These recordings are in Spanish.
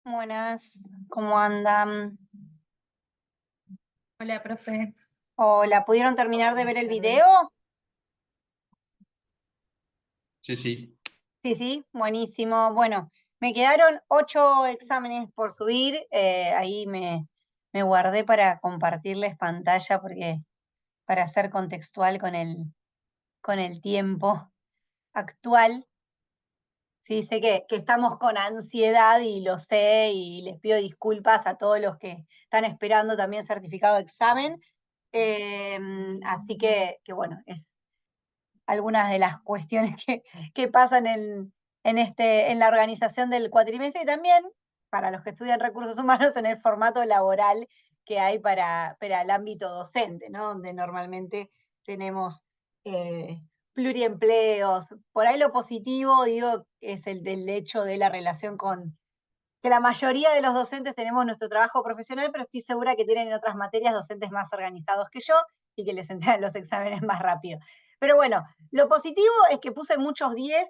Buenas, ¿cómo andan? Hola, profe. Hola, ¿pudieron terminar de ver Buenas el tardes. video? Sí, sí. Sí, sí, buenísimo. Bueno, me quedaron 8 exámenes por subir. Ahí me guardé para compartirles pantalla porque para ser contextual con el tiempo actual. Sí, sé que estamos con ansiedad y lo sé y les pido disculpas a todos los que están esperando también certificado de examen. Así que bueno, es algunas de las cuestiones que pasan en la organización del cuatrimestre y también para los que estudian recursos humanos en el formato laboral que hay para el ámbito docente, ¿no? Donde normalmente tenemos eh, pluriempleos. Por ahí lo positivo, digo, es el del hecho de la relación con que la mayoría de los docentes tenemos nuestro trabajo profesional, pero estoy segura que tienen en otras materias docentes más organizados que yo y que les entregan los exámenes más rápido. Pero bueno, lo positivo es que puse muchos 10,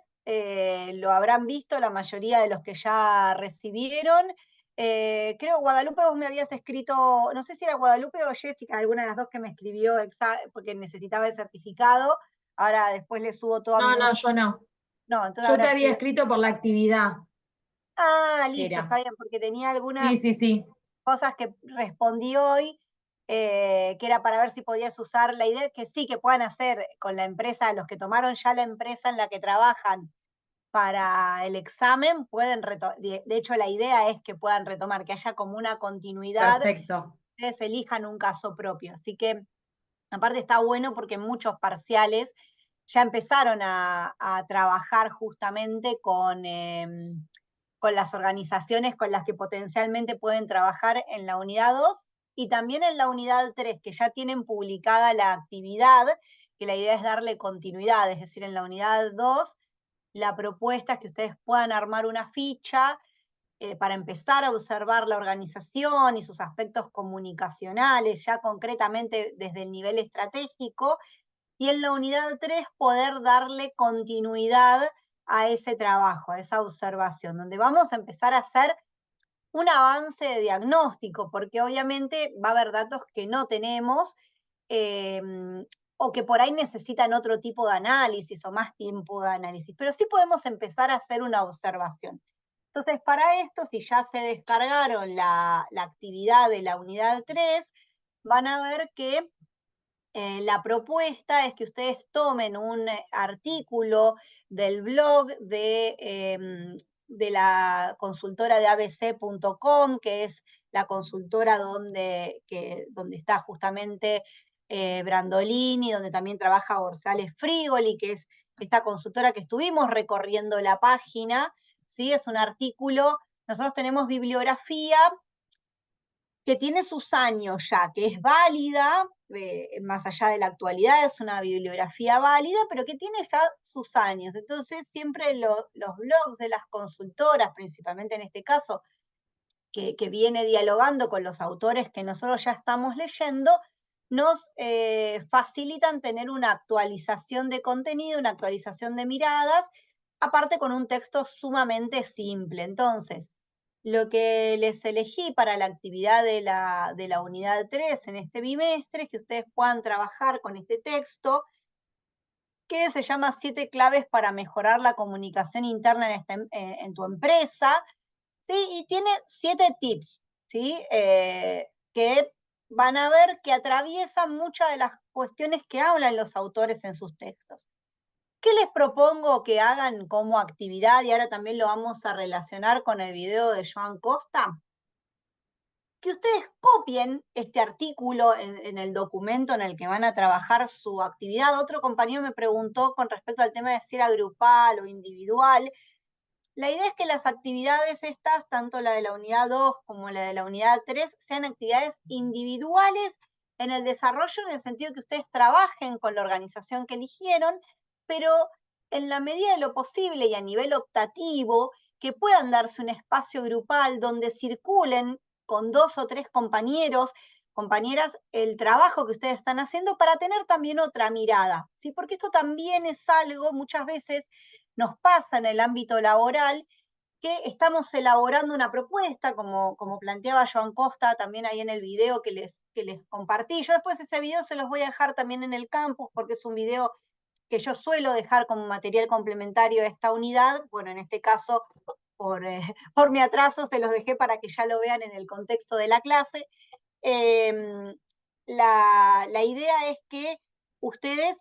lo habrán visto la mayoría de los que ya recibieron. Creo, Guadalupe, vos me habías escrito, no sé si era Guadalupe o Jessica, alguna de las dos que me escribió porque necesitaba el certificado. Ahora después le subo todo a mi No, no, bolsa. yo no. No, entonces Yo te habrá había sido. escrito por la actividad, Ah, listo, era. está bien, porque tenía algunas Sí, sí, sí. cosas que respondí hoy, que era para ver si podías usar la idea que sí, que puedan hacer con la empresa, los que tomaron ya la empresa en la que trabajan para el examen, de hecho la idea es que puedan retomar, que haya como una continuidad, Perfecto. ustedes elijan un caso propio. Así que aparte está bueno porque muchos parciales ya empezaron a trabajar justamente con las organizaciones con las que potencialmente pueden trabajar en la unidad 2 y también en la unidad 3, que ya tienen publicada la actividad, que la idea es darle continuidad, es decir, en la unidad 2 la propuesta es que ustedes puedan armar una ficha para empezar a observar la organización y sus aspectos comunicacionales, ya concretamente desde el nivel estratégico, y en la unidad 3 poder darle continuidad a ese trabajo, a esa observación, donde vamos a empezar a hacer un avance de diagnóstico, porque obviamente va a haber datos que no tenemos eh, o que por ahí necesitan otro tipo de análisis o más tiempo de análisis, pero sí podemos empezar a hacer una observación. Entonces, para esto, si ya se descargaron la actividad de la unidad 3, van a ver que la propuesta es que ustedes tomen un artículo del blog de la consultora de abc.com, que es la consultora donde está justamente Brandolini, donde también trabaja González Frigoli, que es esta consultora que estuvimos recorriendo la página, ¿sí? Es un artículo, nosotros tenemos bibliografía que tiene sus años ya, que es válida, más allá de la actualidad, es una bibliografía válida, pero que tiene ya sus años. Entonces, siempre los blogs de las consultoras, principalmente en este caso, que viene dialogando con los autores que nosotros ya estamos leyendo, nos facilitan tener una actualización de contenido, una actualización de miradas, aparte con un texto sumamente simple. Entonces, lo que les elegí para la actividad de la unidad 3 en este bimestre es que ustedes puedan trabajar con este texto que se llama 7 claves para mejorar la comunicación interna en tu empresa, ¿sí? Y tiene 7 tips, ¿sí? Que van a ver que atraviesan muchas de las cuestiones que hablan los autores en sus textos. ¿Qué les propongo que hagan como actividad? Y ahora también lo vamos a relacionar con el video de Joan Costa. Que ustedes copien este artículo en el documento en el que van a trabajar su actividad. Otro compañero me preguntó con respecto al tema de si era grupal o individual. La idea es que las actividades estas, tanto la de la unidad 2 como la de la unidad 3, sean actividades individuales en el desarrollo, en el sentido que ustedes trabajen con la organización que eligieron, pero en la medida de lo posible y a nivel optativo, que puedan darse un espacio grupal donde circulen con 2 o 3 compañeros, compañeras, el trabajo que ustedes están haciendo para tener también otra mirada, ¿sí? Porque esto también es algo, muchas veces nos pasa en el ámbito laboral, que estamos elaborando una propuesta, como planteaba Joan Costa también ahí en el video que les compartí. Yo después ese video se los voy a dejar también en el campus, porque es un video que yo suelo dejar como material complementario a esta unidad. Bueno, en este caso, por mi atraso, se los dejé para que ya lo vean en el contexto de la clase. La idea es que ustedes,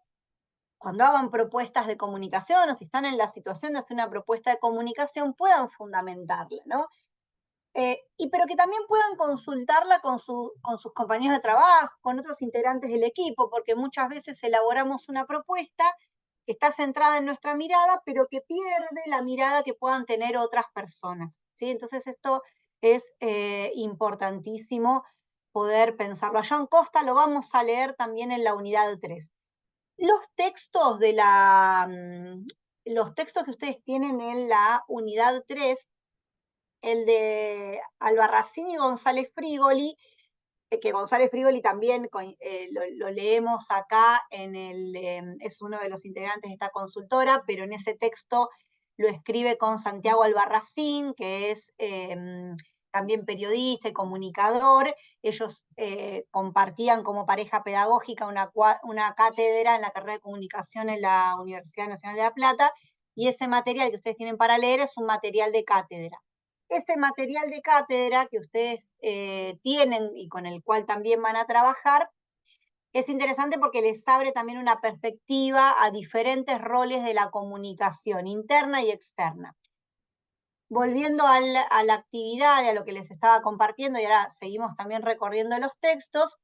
cuando hagan propuestas de comunicación o si están en la situación de hacer una propuesta de comunicación, puedan fundamentarla, ¿no? Pero que también puedan consultarla con sus compañeros de trabajo, con otros integrantes del equipo, porque muchas veces elaboramos una propuesta que está centrada en nuestra mirada, pero que pierde la mirada que puedan tener otras personas, ¿sí? Entonces esto es importantísimo poder pensarlo. A Joan Costa lo vamos a leer también en la unidad 3. Los textos los textos que ustedes tienen en la unidad 3, el de Albarracín y González Frigoli, que González Frigoli también lo leemos acá, es uno de los integrantes de esta consultora, pero en ese texto lo escribe con Santiago Albarracín, que es también periodista y comunicador. Ellos compartían como pareja pedagógica una cátedra en la carrera de comunicación en la Universidad Nacional de La Plata, y ese material que ustedes tienen para leer es un material de cátedra. Este material de cátedra que ustedes tienen y con el cual también van a trabajar, es interesante porque les abre también una perspectiva a diferentes roles de la comunicación interna y externa. Volviendo a la actividad y a lo que les estaba compartiendo, y ahora seguimos también recorriendo los textos,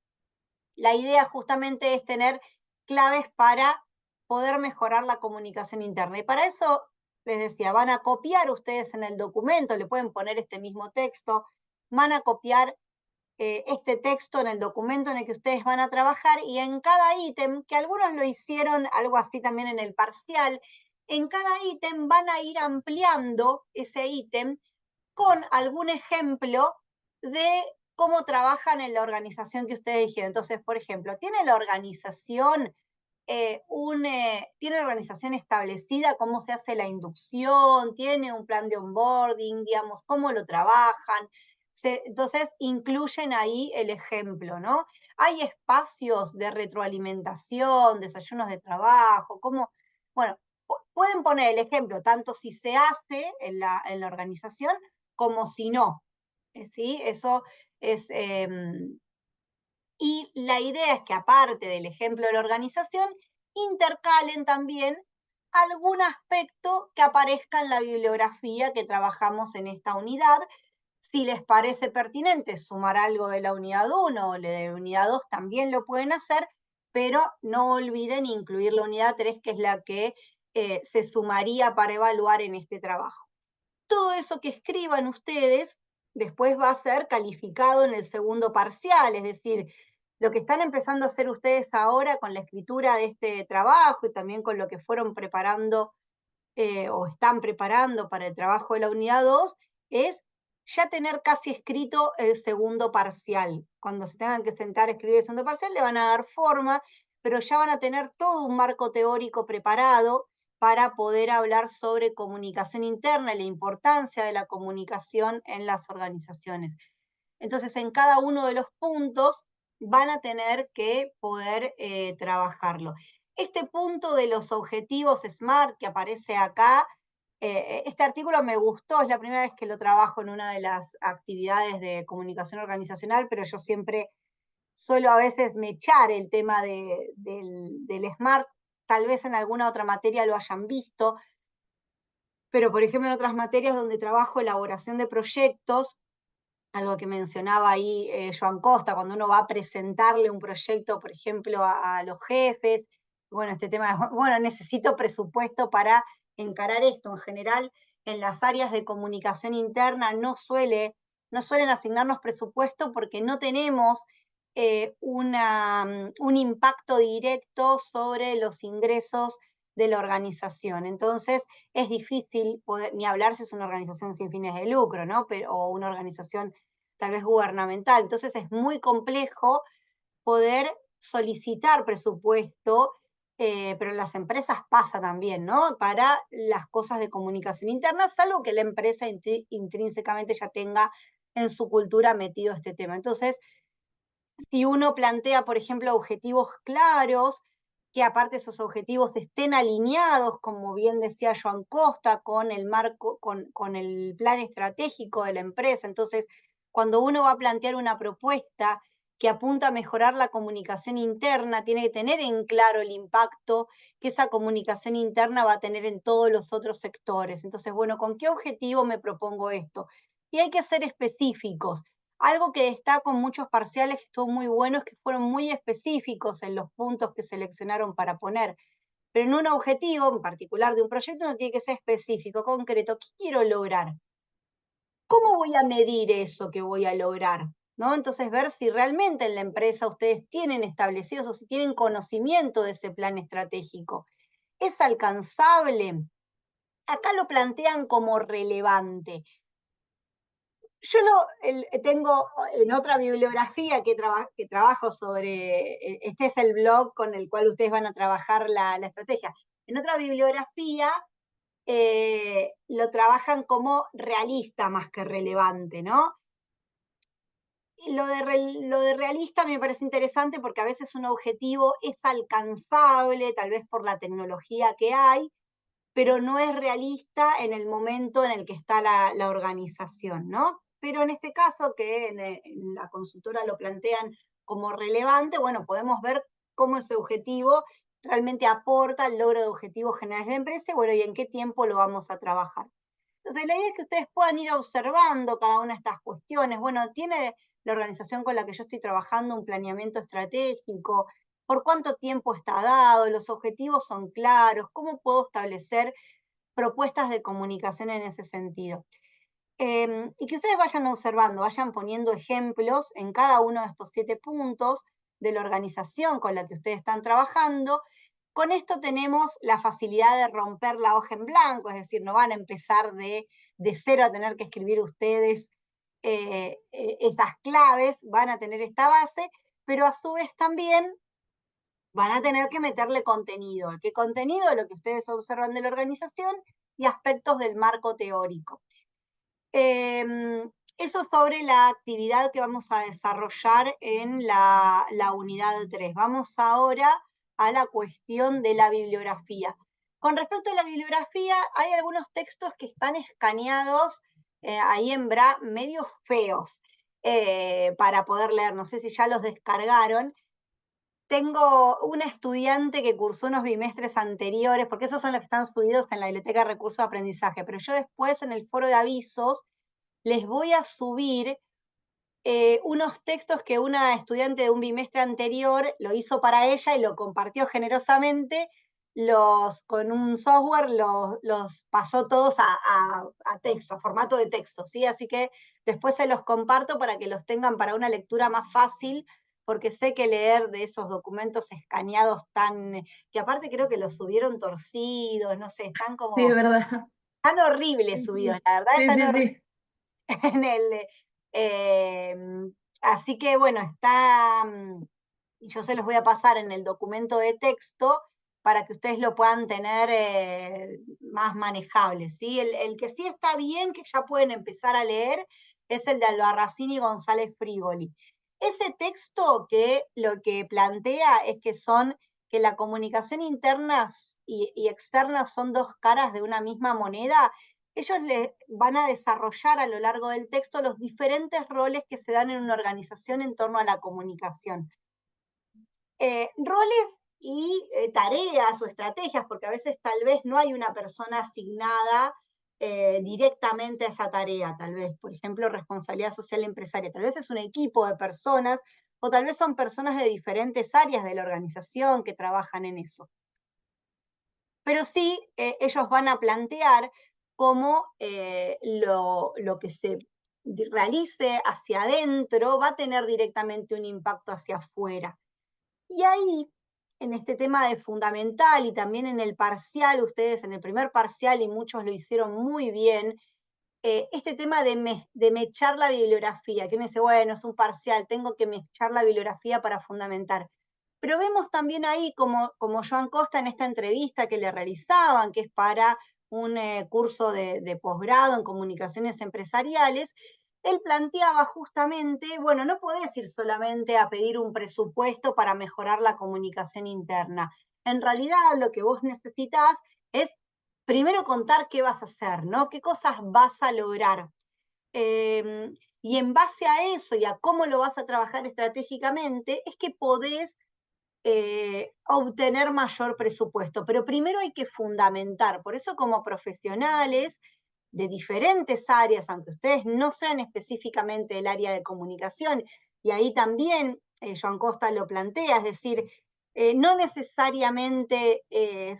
la idea justamente es tener claves para poder mejorar la comunicación interna. Y para eso, les decía, van a copiar ustedes en el documento, le pueden poner este mismo texto, van a copiar este texto en el documento en el que ustedes van a trabajar, y en cada ítem, que algunos lo hicieron algo así también en el parcial, en cada ítem van a ir ampliando ese ítem con algún ejemplo de cómo trabajan en la organización que ustedes dijeron. Entonces, por ejemplo, ¿tiene la organización tiene organización establecida cómo se hace la inducción? ¿Tiene un plan de onboarding? Digamos, ¿cómo lo trabajan? Entonces, incluyen ahí el ejemplo, ¿no? Hay espacios de retroalimentación, desayunos de trabajo, ¿cómo? Bueno, pueden poner el ejemplo, tanto si se hace en la organización como si no, ¿sí? Eso es... y la idea es que, aparte del ejemplo de la organización, intercalen también algún aspecto que aparezca en la bibliografía que trabajamos en esta unidad. Si les parece pertinente sumar algo de la unidad 1 o de la unidad 2, también lo pueden hacer, pero no olviden incluir la unidad 3, que es la que se sumaría para evaluar en este trabajo. Todo eso que escriban ustedes después va a ser calificado en el segundo parcial, es decir, lo que están empezando a hacer ustedes ahora con la escritura de este trabajo y también con lo que fueron preparando o están preparando para el trabajo de la unidad 2, es ya tener casi escrito el segundo parcial. Cuando se tengan que sentar a escribir el segundo parcial, le van a dar forma, pero ya van a tener todo un marco teórico preparado para poder hablar sobre comunicación interna y la importancia de la comunicación en las organizaciones. Entonces, en cada uno de los puntos van a tener que poder trabajarlo. Este punto de los objetivos SMART que aparece acá, este artículo me gustó, es la primera vez que lo trabajo en una de las actividades de comunicación organizacional, pero yo siempre suelo a veces mechar el tema del SMART, tal vez en alguna otra materia lo hayan visto, pero por ejemplo en otras materias donde trabajo elaboración de proyectos, algo que mencionaba ahí Joan Costa, cuando uno va a presentarle un proyecto, por ejemplo, a los jefes, bueno, este tema de, bueno, necesito presupuesto para encarar esto. En general, en las áreas de comunicación interna no suelen asignarnos presupuesto porque no tenemos un impacto directo sobre los ingresos de la organización. Entonces, es difícil poder, ni hablar si es una organización sin fines de lucro, ¿no? O una organización tal vez gubernamental. Entonces, es muy complejo poder solicitar presupuesto pero en las empresas pasa también, ¿no? Para las cosas de comunicación interna, salvo que la empresa intrínsecamente ya tenga en su cultura metido este tema. Entonces, si uno plantea, por ejemplo, objetivos claros, que aparte esos objetivos estén alineados, como bien decía Joan Costa, con el marco, con el plan estratégico de la empresa. Entonces, cuando uno va a plantear una propuesta que apunta a mejorar la comunicación interna, tiene que tener en claro el impacto que esa comunicación interna va a tener en todos los otros sectores. Entonces, bueno, ¿con qué objetivo me propongo esto? Y hay que ser específicos. Algo que destaco en muchos parciales que estuvo muy bueno es que fueron muy específicos en los puntos que seleccionaron para poner. Pero en un objetivo, en particular de un proyecto, no tiene que ser específico, concreto. ¿Qué quiero lograr? ¿Cómo voy a medir eso que voy a lograr? ¿No? Entonces, ver si realmente en la empresa ustedes tienen establecidos o si tienen conocimiento de ese plan estratégico. ¿Es alcanzable? Acá lo plantean como relevante. Yo tengo en otra bibliografía que trabajo sobre, este es el blog con el cual ustedes van a trabajar la estrategia. En otra bibliografía lo trabajan como realista más que relevante, ¿no? Y lo de realista me parece interesante porque a veces un objetivo es alcanzable, tal vez por la tecnología que hay, pero no es realista en el momento en el que está la organización, ¿no? Pero en este caso, que en la consultora lo plantean como relevante, bueno, podemos ver cómo ese objetivo realmente aporta al logro de objetivos generales de la empresa, bueno, y en qué tiempo lo vamos a trabajar. Entonces, la idea es que ustedes puedan ir observando cada una de estas cuestiones. Bueno, ¿tiene la organización con la que yo estoy trabajando un planeamiento estratégico? ¿Por cuánto tiempo está dado? ¿Los objetivos son claros? ¿Cómo puedo establecer propuestas de comunicación en ese sentido? Y que ustedes vayan observando, vayan poniendo ejemplos en cada uno de estos 7 puntos de la organización con la que ustedes están trabajando. Con esto tenemos la facilidad de romper la hoja en blanco, es decir, no van a empezar de cero a tener que escribir ustedes estas claves, van a tener esta base, pero a su vez también van a tener que meterle contenido. ¿Qué contenido? Lo que ustedes observan de la organización y aspectos del marco teórico. Eso sobre la actividad que vamos a desarrollar en la unidad 3. Vamos ahora a la cuestión de la bibliografía. Con respecto a la bibliografía, hay algunos textos que están escaneados ahí en BRA medio feos para poder leer. No sé si ya los descargaron. Tengo una estudiante que cursó unos bimestres anteriores, porque esos son los que están subidos en la Biblioteca de Recursos de Aprendizaje, pero yo después en el foro de avisos les voy a subir unos textos que una estudiante de un bimestre anterior lo hizo para ella y lo compartió generosamente, con un software los pasó todos a texto, a formato de texto, ¿sí? Así que después se los comparto para que los tengan para una lectura más fácil, porque sé que leer de esos documentos escaneados que aparte creo que los subieron torcidos, no sé, están Sí, es como, verdad. tan horribles Sí, subidos, sí, la verdad sí, están sí, horribles sí. en el, eh, así que bueno, yo se los voy a pasar en el documento de texto para que ustedes lo puedan tener más manejable, ¿sí? El que sí está bien, que ya pueden empezar a leer, es el de Albarracín y González Frívoli. Ese texto que lo que plantea es que la comunicación interna y externa son dos caras de una misma moneda. Ellos van a desarrollar a lo largo del texto los diferentes roles que se dan en una organización en torno a la comunicación. Roles y tareas o estrategias, porque a veces tal vez no hay una persona asignada directamente a esa tarea, tal vez, por ejemplo, responsabilidad social empresaria, tal vez es un equipo de personas o tal vez son personas de diferentes áreas de la organización que trabajan en eso. Pero sí, ellos van a plantear cómo lo que se realice hacia adentro va a tener directamente un impacto hacia afuera. Y ahí, en este tema de fundamental y también en el parcial, ustedes en el primer parcial y muchos lo hicieron muy bien, este tema de mechar la bibliografía, que uno dice, bueno, es un parcial, tengo que mechar la bibliografía para fundamentar. Pero vemos también ahí, como Joan Costa en esta entrevista que le realizaban, que es para un curso de posgrado en comunicaciones empresariales, él planteaba justamente, bueno, no podés ir solamente a pedir un presupuesto para mejorar la comunicación interna. En realidad lo que vos necesitas es primero contar qué vas a hacer, ¿no? ¿Qué cosas vas a lograr? Y en base a eso y a cómo lo vas a trabajar estratégicamente, es que podés obtener mayor presupuesto. Pero primero hay que fundamentar. Por eso como profesionales de diferentes áreas, aunque ustedes no sean específicamente del área de comunicación, y ahí también Joan Costa lo plantea, es decir, no necesariamente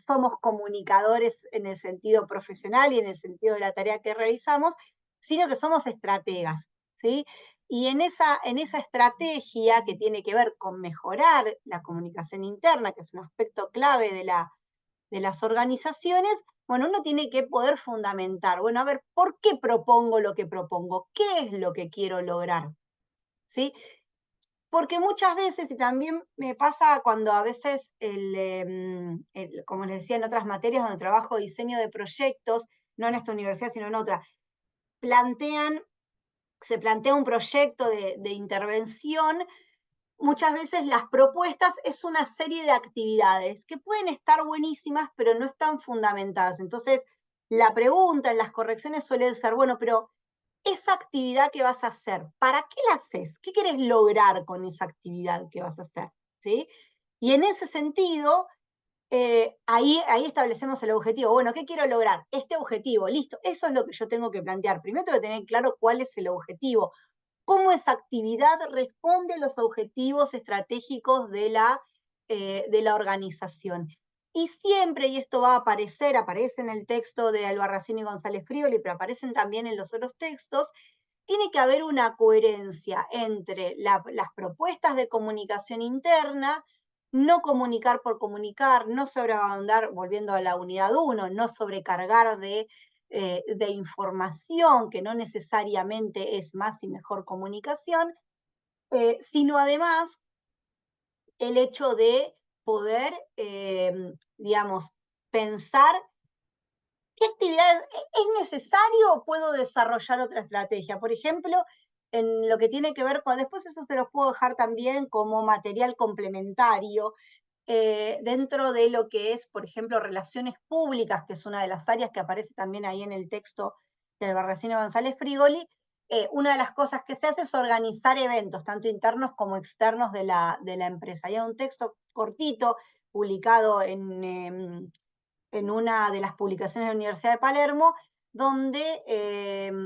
somos comunicadores en el sentido profesional y en el sentido de la tarea que realizamos, sino que somos estrategas, ¿sí? Y en esa estrategia que tiene que ver con mejorar la comunicación interna, que es un aspecto clave de las organizaciones, bueno, uno tiene que poder fundamentar, bueno, a ver, ¿por qué propongo lo que propongo? ¿Qué es lo que quiero lograr? ¿Sí? Porque muchas veces, y también me pasa cuando a veces, como les decía en otras materias donde trabajo diseño de proyectos, no en esta universidad, sino en otra, se plantea un proyecto de intervención, muchas veces las propuestas es una serie de actividades que pueden estar buenísimas, pero no están fundamentadas. Entonces, la pregunta en las correcciones suele ser, bueno, pero esa actividad que vas a hacer, ¿para qué la haces? ¿Qué quieres lograr con esa actividad que vas a hacer? ¿Sí? Y en ese sentido, ahí establecemos el objetivo. Bueno, ¿qué quiero lograr? Este objetivo, listo. Eso es lo que yo tengo que plantear. Primero tengo que tener claro cuál es el objetivo, cómo esa actividad responde a los objetivos estratégicos de la organización. Y siempre, y esto va a aparece en el texto de Albarracín y González Frioli, pero aparecen también en los otros textos, tiene que haber una coherencia entre las propuestas de comunicación interna, no comunicar por comunicar, no sobreabundar, volviendo a la unidad 1, no sobrecargar de información, que no necesariamente es más y mejor comunicación, sino además el hecho de poder, digamos, pensar qué actividades es necesario o puedo desarrollar otra estrategia. Por ejemplo, en lo que tiene que ver con, después eso se los puedo dejar también como material complementario, dentro de lo que es, por ejemplo, relaciones públicas, que es una de las áreas que aparece también ahí en el texto del Albarracín González Frigoli. Una de las cosas que se hace es organizar eventos, tanto internos como externos de la empresa. Hay un texto cortito publicado en una de las publicaciones de la Universidad de Palermo, donde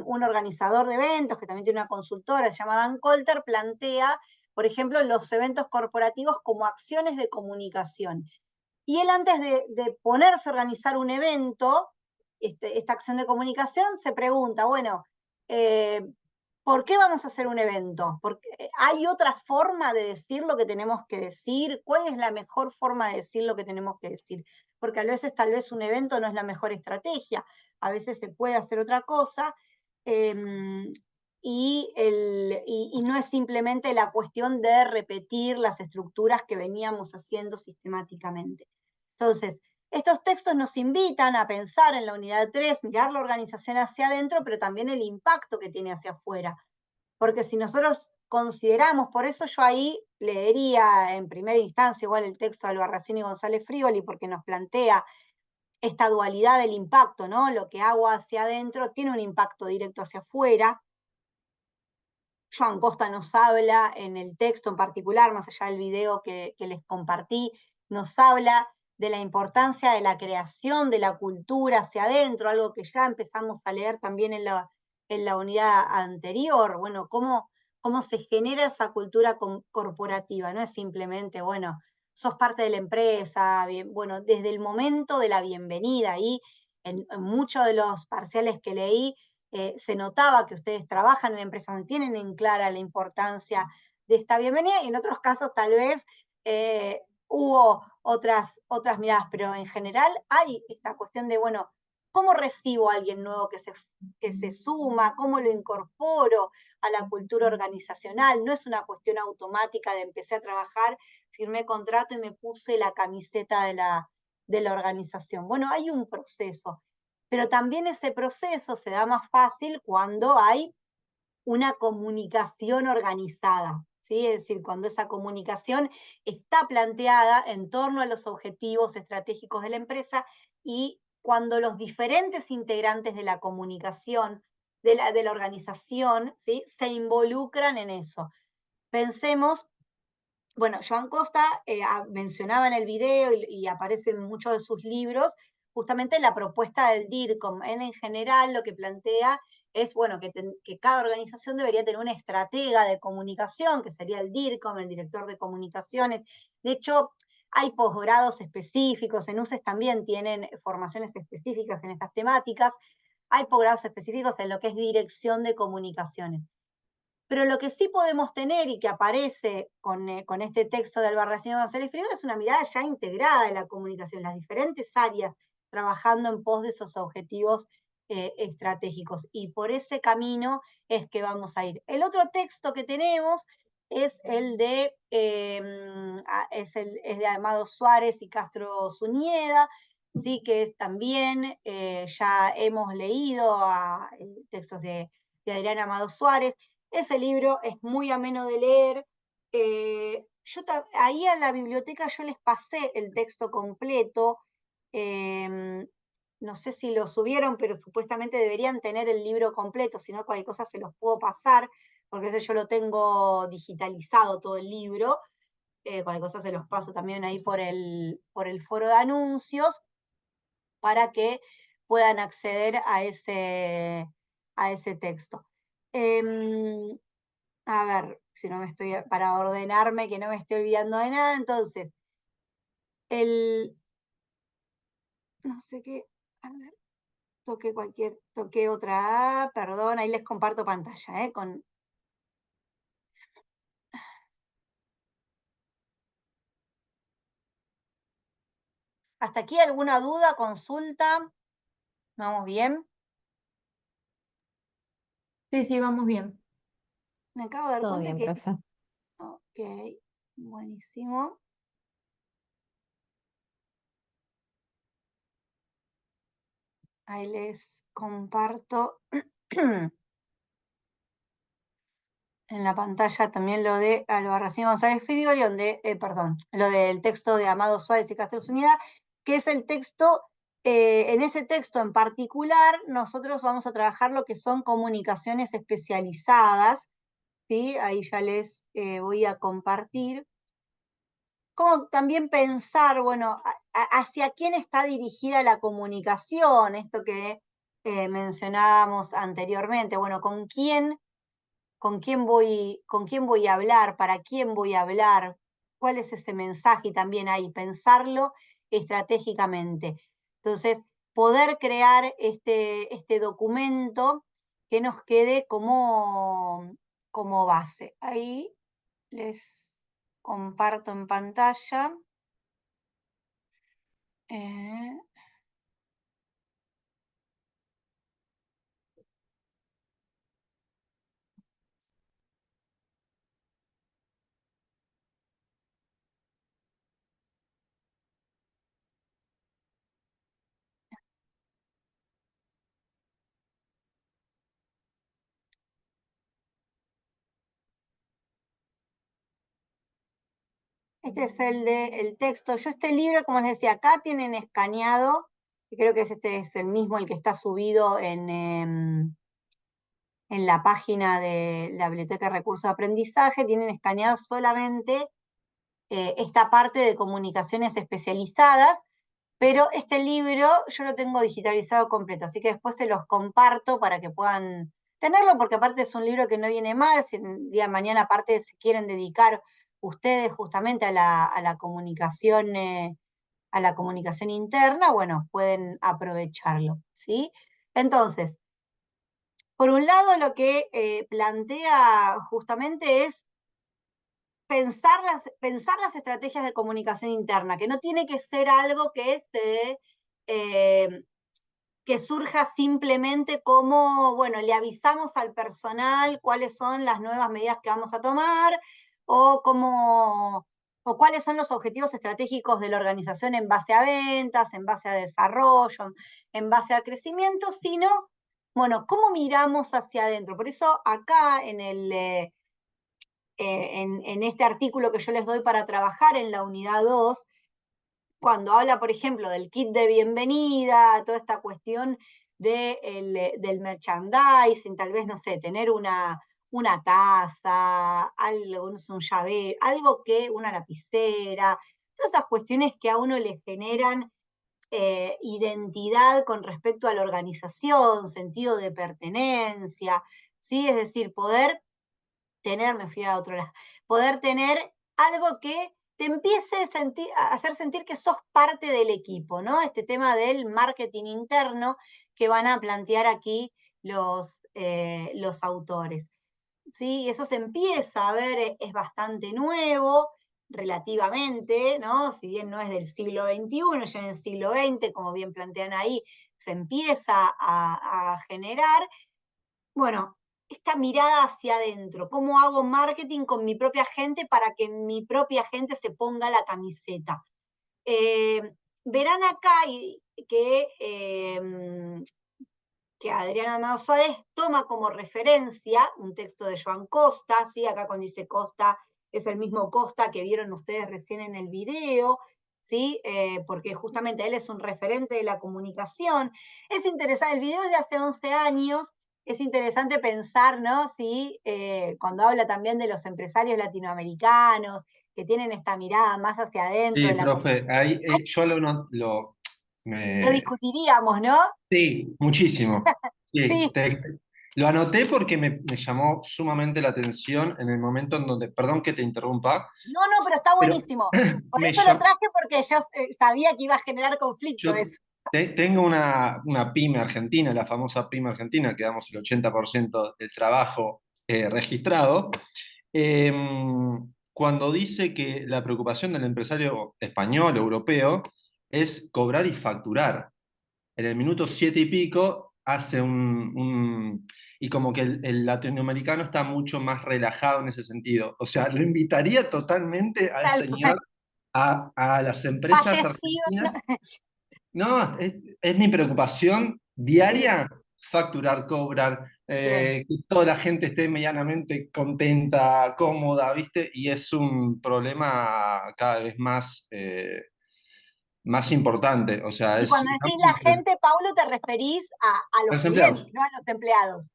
un organizador de eventos, que también tiene una consultora, se llama Dan Colter, plantea, por ejemplo, los eventos corporativos como acciones de comunicación. Y él, antes de ponerse a organizar un evento, esta acción de comunicación, se pregunta, bueno, ¿por qué vamos a hacer un evento? Porque ¿hay otra forma de decir lo que tenemos que decir? ¿Cuál es la mejor forma de decir lo que tenemos que decir? Porque a veces tal vez un evento no es la mejor estrategia, a veces se puede hacer otra cosa, y no es simplemente la cuestión de repetir las estructuras que veníamos haciendo sistemáticamente. Entonces, estos textos nos invitan a pensar en la unidad 3, mirar la organización hacia adentro, pero también el impacto que tiene hacia afuera. Porque si nosotros consideramos, por eso yo ahí leería en primera instancia igual el texto de Albarracín y González Frioli, porque nos plantea esta dualidad del impacto, ¿no? Lo que hago hacia adentro tiene un impacto directo hacia afuera. Joan Costa nos habla en el texto en particular, más allá del video que les compartí, nos habla de la importancia de la creación de la cultura hacia adentro, algo que ya empezamos a leer también en la unidad anterior. Bueno, cómo se genera esa cultura corporativa, no es simplemente, bueno, sos parte de la empresa, bien, bueno, desde el momento de la bienvenida, y en muchos de los parciales que leí, se notaba que ustedes trabajan en empresas donde tienen en clara la importancia de esta bienvenida, y en otros casos tal vez hubo otras miradas, pero en general hay esta cuestión de, bueno, ¿Cómo recibo a alguien nuevo que se suma? ¿Cómo lo incorporo a la cultura organizacional? No es una cuestión automática de empecé a trabajar, firmé contrato y me puse la camiseta de la organización. Bueno, hay un proceso, pero también ese proceso se da más fácil cuando hay una comunicación organizada, ¿sí? Es decir, cuando esa comunicación está planteada en torno a los objetivos estratégicos de la empresa y cuando los diferentes integrantes de la comunicación, de la organización, ¿sí? Se involucran en eso. Pensemos, bueno, Joan Costa mencionaba en el video y aparece en muchos de sus libros justamente la propuesta del DIRCOM. Él en general lo que plantea es, bueno, que cada organización debería tener una estratega de comunicación, que sería el DIRCOM, el director de comunicaciones. De hecho, hay posgrados específicos, en UCES también tienen formaciones específicas en estas temáticas, hay posgrados específicos en lo que es dirección de comunicaciones. Pero lo que sí podemos tener y que aparece con este texto de Albarracín González Frigo es una mirada ya integrada de la comunicación, las diferentes áreas trabajando en pos de esos objetivos estratégicos. Y por ese camino es que vamos a ir. El otro texto que tenemos es el de, es de Amado Suárez y Castro Zunieda, ¿sí? Que es también, ya hemos leído textos de Adriana Amado Suárez. Ese libro es muy ameno de leer. Ahí a la biblioteca yo les pasé el texto completo. No sé si lo subieron, pero supuestamente deberían tener el libro completo, si no cualquier cosa se los puedo pasar, porque ese yo lo tengo digitalizado todo el libro. Cualquier cosa se los paso también ahí por el foro de anuncios, para que puedan acceder a ese texto. A ver, si no me estoy, para ordenarme, que no me estoy olvidando de nada, entonces, no sé qué, a ver, toqué otra, perdón, ahí les comparto pantalla, ¿Hasta aquí alguna duda, consulta? ¿Vamos bien? Sí, vamos bien. Me acabo de dar Todo cuenta bien, que... profe. Ok, buenísimo. Ahí les comparto en la pantalla también lo de Albarracín González Frigoli, lo del texto de Amado Suárez y Castro Zunieda, que es el texto, en ese texto en particular, nosotros vamos a trabajar lo que son comunicaciones especializadas, ¿sí? Ahí ya les voy a compartir. Como también pensar, bueno, hacia quién está dirigida la comunicación, esto que mencionábamos anteriormente, bueno, con quién voy a hablar, para quién voy a hablar, cuál es ese mensaje, y también ahí pensarlo estratégicamente. Entonces, poder crear este documento que nos quede como base. Ahí les comparto en pantalla. Este es el texto. Yo este libro, como les decía, acá tienen escaneado, y creo que este es el mismo, el que está subido en la página de la Biblioteca de Recursos de Aprendizaje, tienen escaneado solamente esta parte de comunicaciones especializadas, pero este libro yo lo tengo digitalizado completo, así que después se los comparto para que puedan tenerlo, porque aparte es un libro que no viene mal, si el día de mañana aparte se quieren dedicar ustedes justamente a la comunicación interna, bueno, pueden aprovecharlo, ¿sí? Entonces, por un lado lo que plantea justamente es pensar las estrategias de comunicación interna, que no tiene que ser algo que que surja simplemente como, bueno, le avisamos al personal cuáles son las nuevas medidas que vamos a tomar, o o cuáles son los objetivos estratégicos de la organización en base a ventas, en base a desarrollo, en base a crecimiento, sino, bueno, cómo miramos hacia adentro. Por eso acá en este artículo que yo les doy para trabajar en la unidad 2, cuando habla, por ejemplo, del kit de bienvenida, toda esta cuestión del merchandising, tal vez, no sé, tener una taza, algo, no sé, un llavero, algo que, una lapicera, todas esas cuestiones que a uno le generan identidad con respecto a la organización, sentido de pertenencia, ¿sí? Es decir, poder tener, me fui a otro lado, poder tener algo que te empiece a hacer sentir que sos parte del equipo, ¿no? Este tema del marketing interno que van a plantear aquí los autores. ¿Sí? Eso se empieza a ver, es bastante nuevo, relativamente, ¿no? Si bien no es del siglo XXI, ya en el siglo XX, como bien plantean ahí, se empieza a generar, bueno, esta mirada hacia adentro, cómo hago marketing con mi propia gente para que mi propia gente se ponga la camiseta. Verán acá que Adriana Amado Suárez toma como referencia un texto de Joan Costa, ¿sí? Acá cuando dice Costa es el mismo Costa que vieron ustedes recién en el video, ¿sí? Porque justamente él es un referente de la comunicación. Es interesante, el video es de hace 11 años, es interesante pensar, ¿no? Sí, cuando habla también de los empresarios latinoamericanos, que tienen esta mirada más hacia adentro Sí, de la profe, ahí Ay, yo lo me, discutiríamos, ¿no? sí, muchísimo. Sí, Sí, lo anoté porque me llamó sumamente la atención en el momento en donde, perdón que te interrumpa, no, no, pero está pero buenísimo. Por me eso lo llamó, traje porque yo sabía que iba a generar conflicto yo eso. tengo una pyme argentina, la famosa pyme argentina, que damos el 80% del trabajo registrado. Eh, Cuando dice que la preocupación del empresario español o europeo es cobrar y facturar. En el minuto 7 y pico hace y como que el latinoamericano está mucho más relajado en ese sentido. O sea, lo invitaría totalmente al Tal señor cual. a las empresas Fallecido. argentinas. No, es mi preocupación Sí, diaria facturar, cobrar, bien. que toda la gente esté medianamente contenta, cómoda, ¿viste? Y es un problema cada vez más importante. O sea, Y es cuando decís la gente, Paulo, te referís a a los los clientes, empleados. no a los empleados.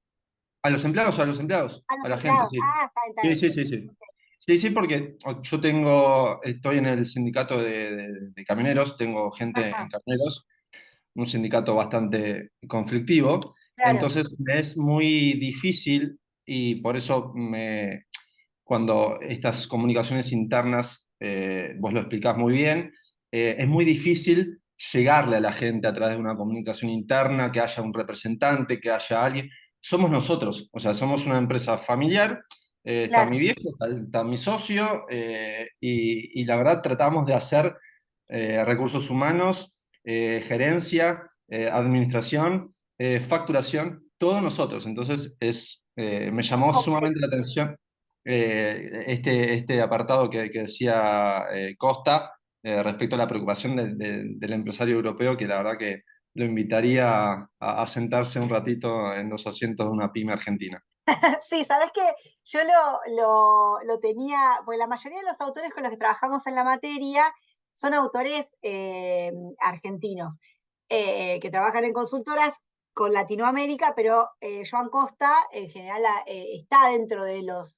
A los empleados, a los empleados, A a los la gente, empleados. sí. Ah, está Sí, bien. sí, sí, sí. Ok. Sí, sí, porque yo estoy en el sindicato de camioneros, tengo gente en Ajá, camioneros, un sindicato bastante conflictivo, claro. entonces me es muy difícil y por eso cuando estas comunicaciones internas, vos lo explicás muy bien, es muy difícil llegarle a la gente a través de una comunicación interna, que haya un representante, que haya alguien. Somos nosotros, o sea, somos una empresa familiar, está mi Claro. viejo, está mi socio, y la verdad tratamos de hacer recursos humanos, gerencia, administración, facturación, todos nosotros. Entonces me llamó Ok. sumamente la atención este apartado que decía Costa respecto a la preocupación del empresario europeo, que la verdad que lo invitaría a sentarse un ratito en los asientos de una pyme argentina. Sí, sabes que yo lo tenía, porque la mayoría de los autores con los que trabajamos en la materia son autores argentinos, que trabajan en consultoras con Latinoamérica, pero Joan Costa en general está dentro de los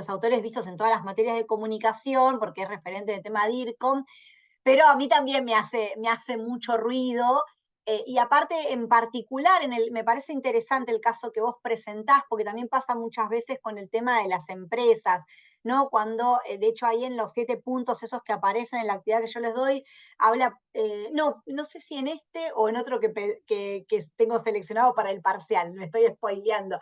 autores vistos en todas las materias de comunicación, porque es referente del tema DIRCOM, pero a mí también me hace mucho ruido. Y aparte, en particular, me parece interesante el caso que vos presentás, porque también pasa muchas veces con el tema de las empresas, ¿no? Cuando, de hecho, ahí en los 7 puntos esos que aparecen en la actividad que yo les doy, habla, no sé si en este o en otro que tengo seleccionado para el parcial, me estoy spoileando,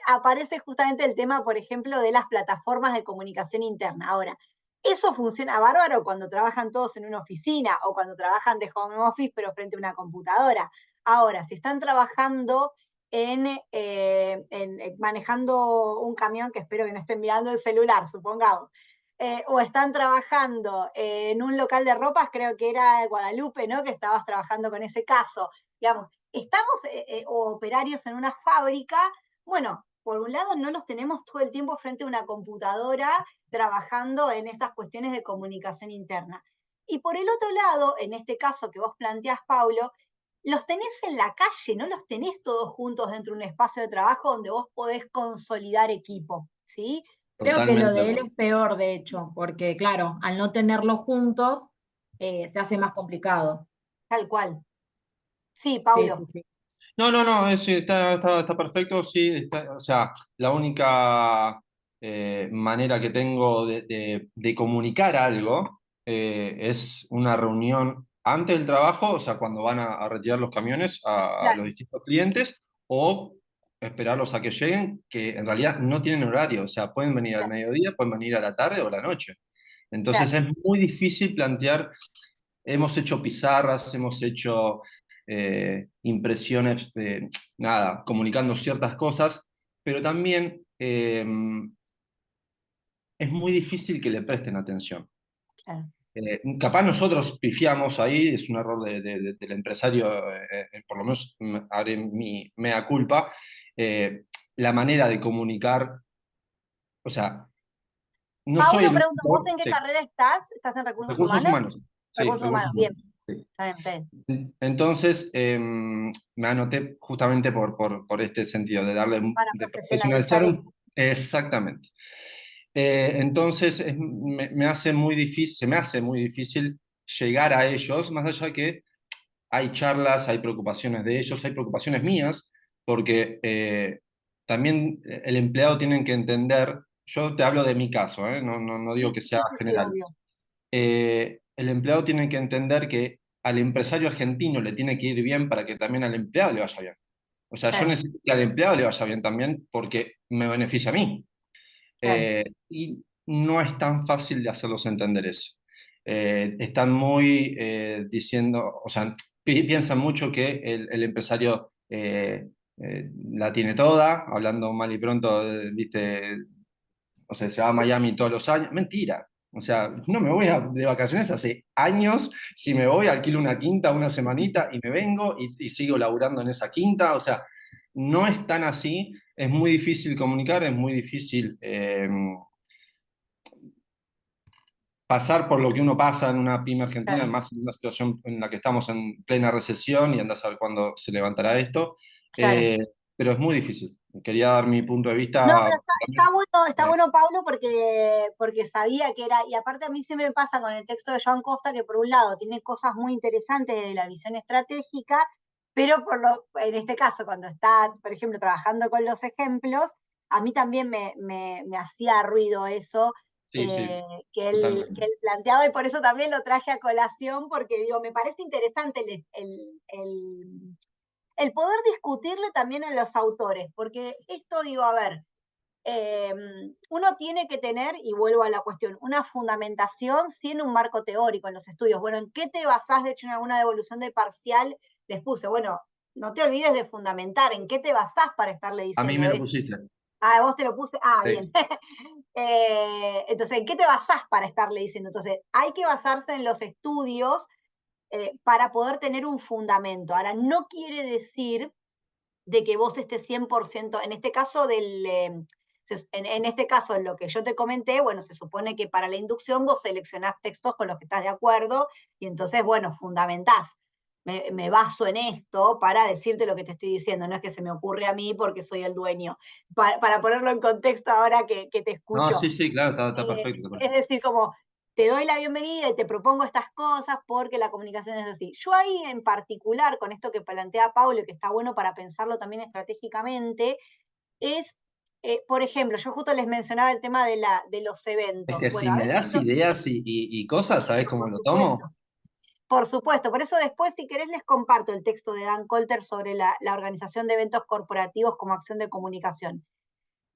aparece justamente el tema, por ejemplo, de las plataformas de comunicación interna. Ahora, eso funciona bárbaro cuando trabajan todos en una oficina o cuando trabajan de home office pero frente a una computadora. Ahora, si están trabajando manejando un camión, que espero que no estén mirando el celular, supongamos, o están trabajando en un local de ropas, creo que era Guadalupe, ¿no? Que estabas trabajando con ese caso. Digamos, estamos, o operarios en una fábrica, bueno, por un lado no los tenemos todo el tiempo frente a una computadora trabajando en esas cuestiones de comunicación interna. Y por el otro lado, en este caso que vos planteás, Paulo, los tenés en la calle, no los tenés todos juntos dentro de un espacio de trabajo donde vos podés consolidar equipo, ¿sí? Creo que lo Totalmente de de él acuerdo. es peor, de hecho, porque claro, al no tenerlos juntos, se hace más complicado. Tal cual. Sí, Sí, sí, Paulo. sí. No, no, no, está perfecto, sí, o sea, la única manera que tengo de comunicar algo es una reunión antes del trabajo, o sea, cuando van a retirar los camiones a los Claro, distintos clientes, o esperarlos a que lleguen, que en realidad no tienen horario, o sea, pueden venir al claro, mediodía, pueden venir a la tarde o a la noche. Entonces claro. es muy difícil plantear. Hemos hecho pizarras, hemos hecho impresiones, nada, comunicando ciertas cosas, pero también es muy difícil que le presten atención. Claro. Capaz nosotros pifiamos ahí, es un error del empresario, por lo menos haré mi mea culpa, la manera de comunicar, o sea, no soy Paulo, el pregunto, ¿vos único, en qué sí, carrera estás? ¿Estás en recursos recursos humanos? humanos, sí, Recursos recursos humanos, bien. humanos. Sí. Está bien, está bien. Entonces, me anoté justamente por este sentido, de Para de profesionalizar profesionalizar esto. exactamente. Entonces, me hace muy difícil, se me hace muy difícil llegar a ellos, más allá que hay charlas, hay preocupaciones de ellos, hay preocupaciones mías, porque también el empleado tiene que entender, yo te hablo de mi caso, no Sí, digo que sí, sea sí, sí, sí, general. obvio. El empleado tiene que entender que al empresario argentino le tiene que ir bien para que también al empleado le vaya bien. O sea, yo Claro, necesito que al empleado le vaya bien también porque me beneficia a mí. claro, Y no es tan fácil de hacerlos entender eso. Están muy diciendo, o sea, piensan mucho que el empresario la tiene toda, hablando mal y pronto, viste, o sea, se va a Miami todos los años. Mentira. O sea, no me voy de vacaciones hace años. Si me voy, alquilo una quinta una semanita y me vengo y sigo laburando en esa quinta. O sea, no es tan así. Es muy difícil comunicar, es muy difícil pasar por lo que uno pasa en una pyme argentina, claro, más en una situación en la que estamos en plena recesión y anda a saber cuándo se levantará esto. claro. Eh, pero es muy difícil. Quería dar mi punto de No, vista. pero está eh, bueno, Pablo, porque sabía que era, y aparte a mí siempre me pasa con el texto de Joan Costa, que por un lado tiene cosas muy interesantes de la visión estratégica, pero en este caso, cuando está, por ejemplo, trabajando con los ejemplos, a mí también me hacía ruido eso sí, sí, que él totalmente. planteaba, y por eso también lo traje a colación, porque digo, me parece interesante el poder discutirle también a los autores, porque esto digo, a ver, eh, uno tiene que tener, y vuelvo a la cuestión, una fundamentación, sí en un marco teórico en los estudios. Bueno, ¿en qué te basás? De hecho, en alguna devolución de parcial les puse, bueno, no te olvides de fundamentar, ¿en qué te basás para estarle A mí diciendo me lo esto? pusiste. Ah, vos te lo puse, ah, bien. Sí. Entonces, ¿en qué te basás para estarle diciendo? Entonces, hay que basarse en los estudios para poder tener un fundamento. Ahora, no quiere decir de que vos estés 100%, en este caso en este caso, en lo que yo te comenté, bueno, se supone que para la inducción vos seleccionás textos con los que estás de acuerdo y entonces, bueno, fundamentás. Me baso en esto para decirte lo que te estoy diciendo, no es que se me ocurre a mí porque soy el dueño. Para ponerlo en contexto ahora que te No, escucho. sí, sí, claro, está perfecto, está Es perfecto. decir, como te doy la bienvenida y te propongo estas cosas porque la comunicación es así. Yo ahí en particular, con esto que plantea Paulo, y que está bueno para pensarlo también estratégicamente, es, por ejemplo, yo justo les mencionaba el tema de los Es eventos. que Bueno, si a me veces das ideas y cosas, ¿sabes pero cómo lo tomo? por supuesto, por eso después, si querés, les comparto el texto de Dan Colter sobre la organización de eventos corporativos como acción de comunicación.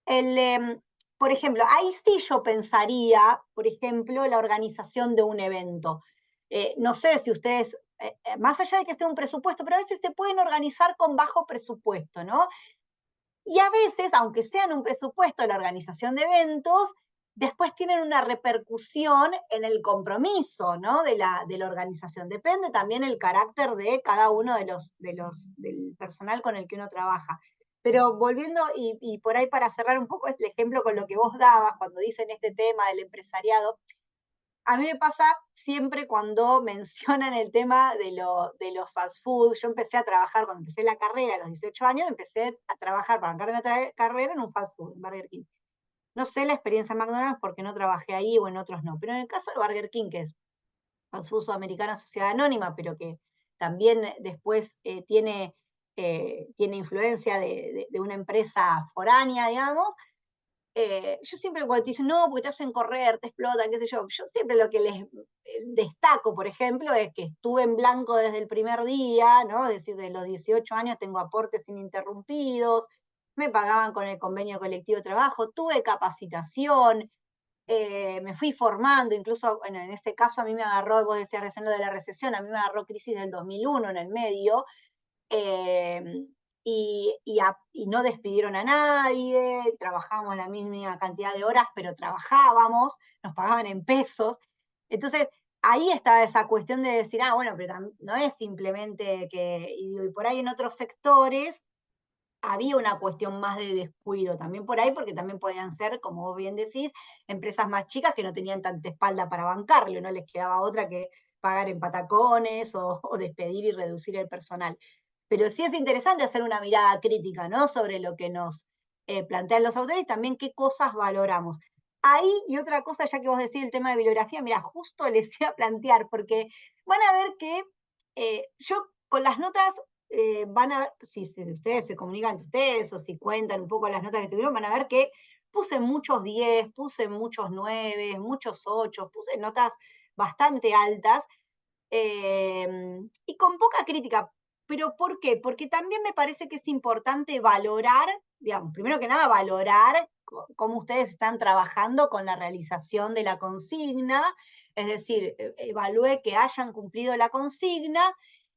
El, por ejemplo, ahí sí yo pensaría, por ejemplo, la organización de un evento. No sé si ustedes más allá de que esté un presupuesto, pero a veces se pueden organizar con bajo presupuesto, ¿no? Y a veces, aunque sean un presupuesto la organización de eventos, después tienen una repercusión en el compromiso, ¿no? de la organización. Depende también el carácter de cada uno del personal con el que uno trabaja. Pero volviendo, y por ahí para cerrar un poco este ejemplo con lo que vos dabas, cuando dicen este tema del empresariado, a mí me pasa siempre cuando mencionan el tema de los fast food. Yo empecé a trabajar, cuando empecé la carrera a los 18 años, empecé a trabajar para bancar una carrera en un fast food, en Burger King. No sé la experiencia en McDonald's porque no trabajé ahí o en otros no, pero en el caso de Burger King, que es fast food sudamericana, sociedad anónima, pero que también después tiene influencia de una empresa foránea, digamos, yo siempre cuando te dicen, no, porque te hacen correr, te explotan, qué sé yo siempre lo que les destaco, por ejemplo, es que estuve en blanco desde el primer día, ¿no? Es decir, de los 18 años tengo aportes ininterrumpidos, me pagaban con el convenio colectivo de trabajo, tuve capacitación, me fui formando, incluso, bueno, en este caso a mí me agarró, vos decías recién lo de la recesión, a mí me agarró crisis del 2001 en el medio, eh, y no despidieron a nadie, trabajábamos la misma cantidad de horas, pero trabajábamos, nos pagaban en pesos. Entonces, ahí estaba esa cuestión de decir, bueno, pero no es simplemente que, y por ahí en otros sectores había una cuestión más de descuido, también por ahí, porque también podían ser, como vos bien decís, empresas más chicas que no tenían tanta espalda para bancarlo, no les quedaba otra que pagar en patacones o despedir y reducir el personal. Pero sí es interesante hacer una mirada crítica, ¿no? Sobre lo que nos plantean los autores y también qué cosas valoramos. Ahí, y otra cosa, ya que vos decís el tema de bibliografía, mira, justo les iba a plantear, porque van a ver que yo con las notas si ustedes se comunican entre ustedes o si cuentan un poco las notas que tuvieron, van a ver que puse muchos 10, puse muchos 9, muchos 8, puse notas bastante altas y con poca crítica. ¿Pero por qué? Porque también me parece que es importante valorar, digamos, primero que nada, valorar cómo ustedes están trabajando con la realización de la consigna, es decir, evalúe que hayan cumplido la consigna,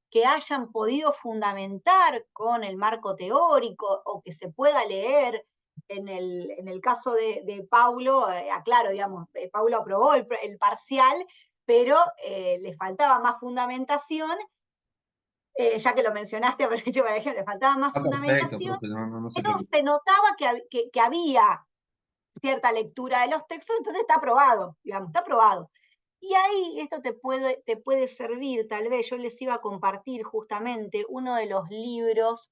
que hayan podido fundamentar con el marco teórico o que se pueda leer. En el caso de Paulo, aclaro, digamos, Paulo aprobó el parcial, pero le faltaba más fundamentación, ya que lo mencionaste, por ejemplo, le faltaba más Perfecto, fundamentación, profe, no se pero preocupe. se notaba que había cierta lectura de los textos, entonces está aprobado, digamos, está aprobado. Y ahí esto te puede servir, tal vez yo les iba a compartir justamente uno de los libros,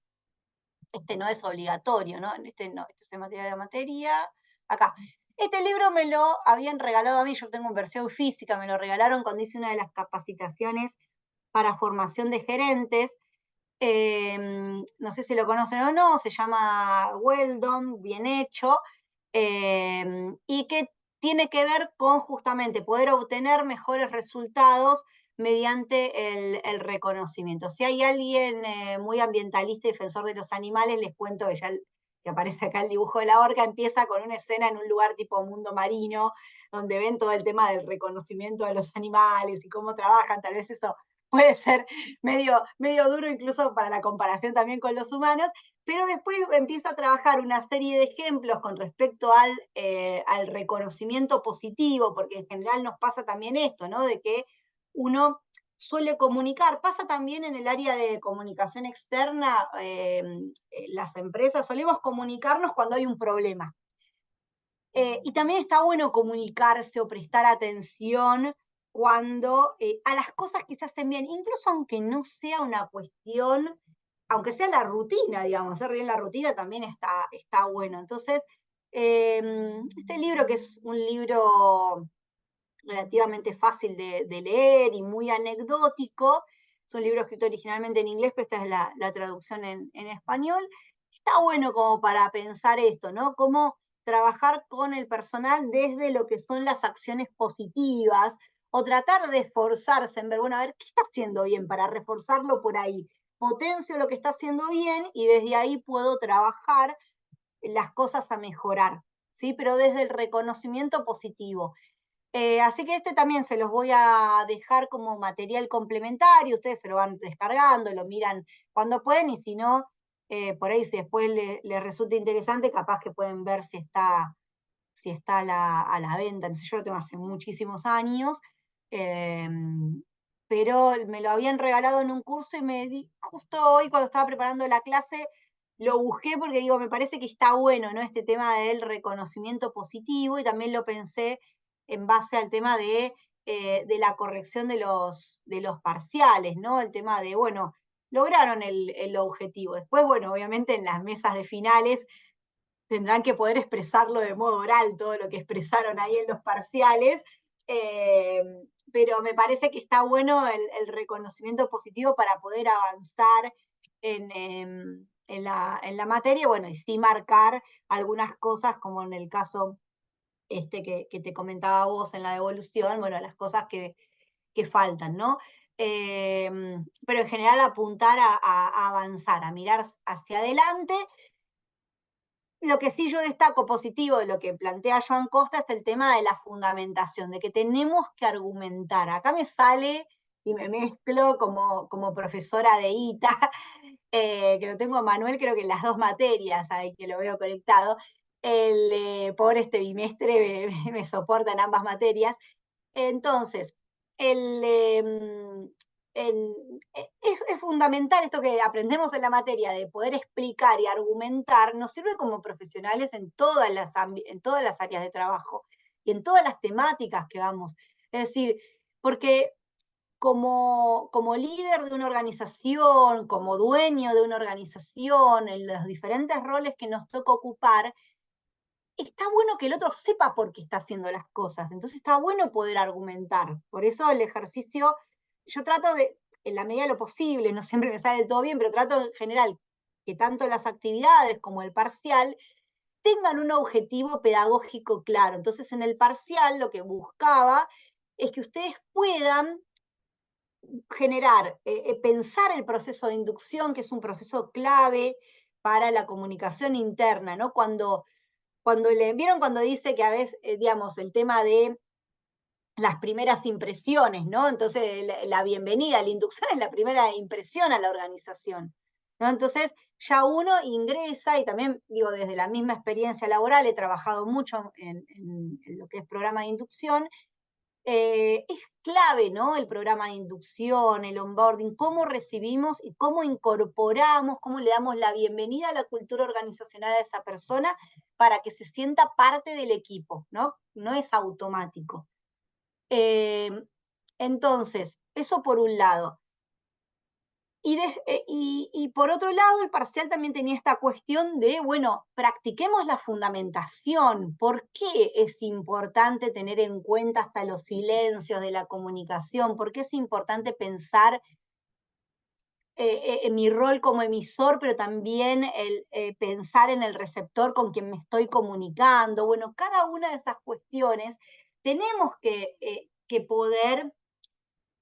este no es obligatorio, ¿no? Este no, este es en materia de materia, acá. Este libro me lo habían regalado a mí, yo tengo en versión física, me lo regalaron cuando hice una de las capacitaciones para formación de gerentes, no sé si lo conocen o no, se llama Well Done, bien hecho, y que tiene que ver con justamente poder obtener mejores resultados mediante el reconocimiento. Si hay alguien muy ambientalista y defensor de los animales, les cuento que ya que aparece acá el dibujo de la orca, empieza con una escena en un lugar tipo mundo marino, donde ven todo el tema del reconocimiento de los animales y cómo trabajan, tal vez eso puede ser medio duro incluso para la comparación también con los humanos, pero después empieza a trabajar una serie de ejemplos con respecto al reconocimiento positivo, porque en general nos pasa también esto, ¿no? De que uno suele comunicar, pasa también en el área de comunicación externa, las empresas solemos comunicarnos cuando hay un problema. Y también está bueno comunicarse o prestar atención cuando a las cosas que se hacen bien, incluso aunque no sea una cuestión, aunque sea la rutina, digamos, hacer bien la rutina también está bueno. Entonces, este libro, que es un libro relativamente fácil de leer y muy anecdótico, es un libro escrito originalmente en inglés, pero esta es la traducción en español, está bueno como para pensar esto, ¿no? Cómo trabajar con el personal desde lo que son las acciones positivas, o tratar de esforzarse en ver, bueno, a ver, ¿qué está haciendo bien para reforzarlo por ahí? Potencio lo que está haciendo bien y desde ahí puedo trabajar las cosas a mejorar, ¿sí? Pero desde el reconocimiento positivo. Así que este también se los voy a dejar como material complementario, ustedes se lo van descargando, lo miran cuando pueden, y si no, por ahí si después les resulta interesante, capaz que pueden ver si está a la venta. No sé, yo lo tengo hace muchísimos años, pero me lo habían regalado en un curso y justo hoy cuando estaba preparando la clase, lo busqué porque digo, me parece que está bueno, ¿no? Este tema del reconocimiento positivo, y también lo pensé en base al tema de la corrección de los parciales, ¿no? El tema de, bueno, lograron el objetivo. Después, bueno, obviamente en las mesas de finales tendrán que poder expresarlo de modo oral, todo lo que expresaron ahí en los parciales, pero me parece que está bueno el reconocimiento positivo para poder avanzar en la materia, bueno, y sí marcar algunas cosas, como en el caso que te comentaba vos en la devolución, bueno, las cosas que faltan, ¿no? Pero en general apuntar a avanzar, a mirar hacia adelante. Lo que sí yo destaco positivo de lo que plantea Joan Costa es el tema de la fundamentación, de que tenemos que argumentar. Acá me sale y me mezclo como profesora de ITA, que lo tengo a Manuel, creo que en las dos materias, ahí que lo veo conectado. Por este bimestre me soporta en ambas materias. Entonces, es fundamental esto que aprendemos en la materia de poder explicar y argumentar, nos sirve como profesionales en todas las áreas de trabajo y en todas las temáticas que vamos. Es decir, porque como líder de una organización, como dueño de una organización, en los diferentes roles que nos toca ocupar, está bueno que el otro sepa por qué está haciendo las cosas. Entonces está bueno poder argumentar. Por eso el ejercicio, yo trato de, en la medida de lo posible, no siempre me sale todo bien, pero trato en general que tanto las actividades como el parcial tengan un objetivo pedagógico claro. Entonces en el parcial lo que buscaba es que ustedes puedan generar, pensar el proceso de inducción, que es un proceso clave para la comunicación interna, ¿no? ¿Vieron cuando dice que a veces, digamos, el tema de las primeras impresiones, ¿no? Entonces, la bienvenida, la inducción es la primera impresión a la organización, ¿no? Entonces, ya uno ingresa, y también, digo, desde la misma experiencia laboral, he trabajado mucho en lo que es programa de inducción. Es clave, ¿no? El programa de inducción, el onboarding, cómo recibimos y cómo incorporamos, cómo le damos la bienvenida a la cultura organizacional a esa persona para que se sienta parte del equipo, ¿no? No es automático. Entonces, eso por un lado. Y por otro lado, el parcial también tenía esta cuestión de, bueno, practiquemos la fundamentación. ¿Por qué es importante tener en cuenta hasta los silencios de la comunicación? ¿Por qué es importante pensar en mi rol como emisor, pero también pensar en el receptor con quien me estoy comunicando? Bueno, cada una de esas cuestiones tenemos que poder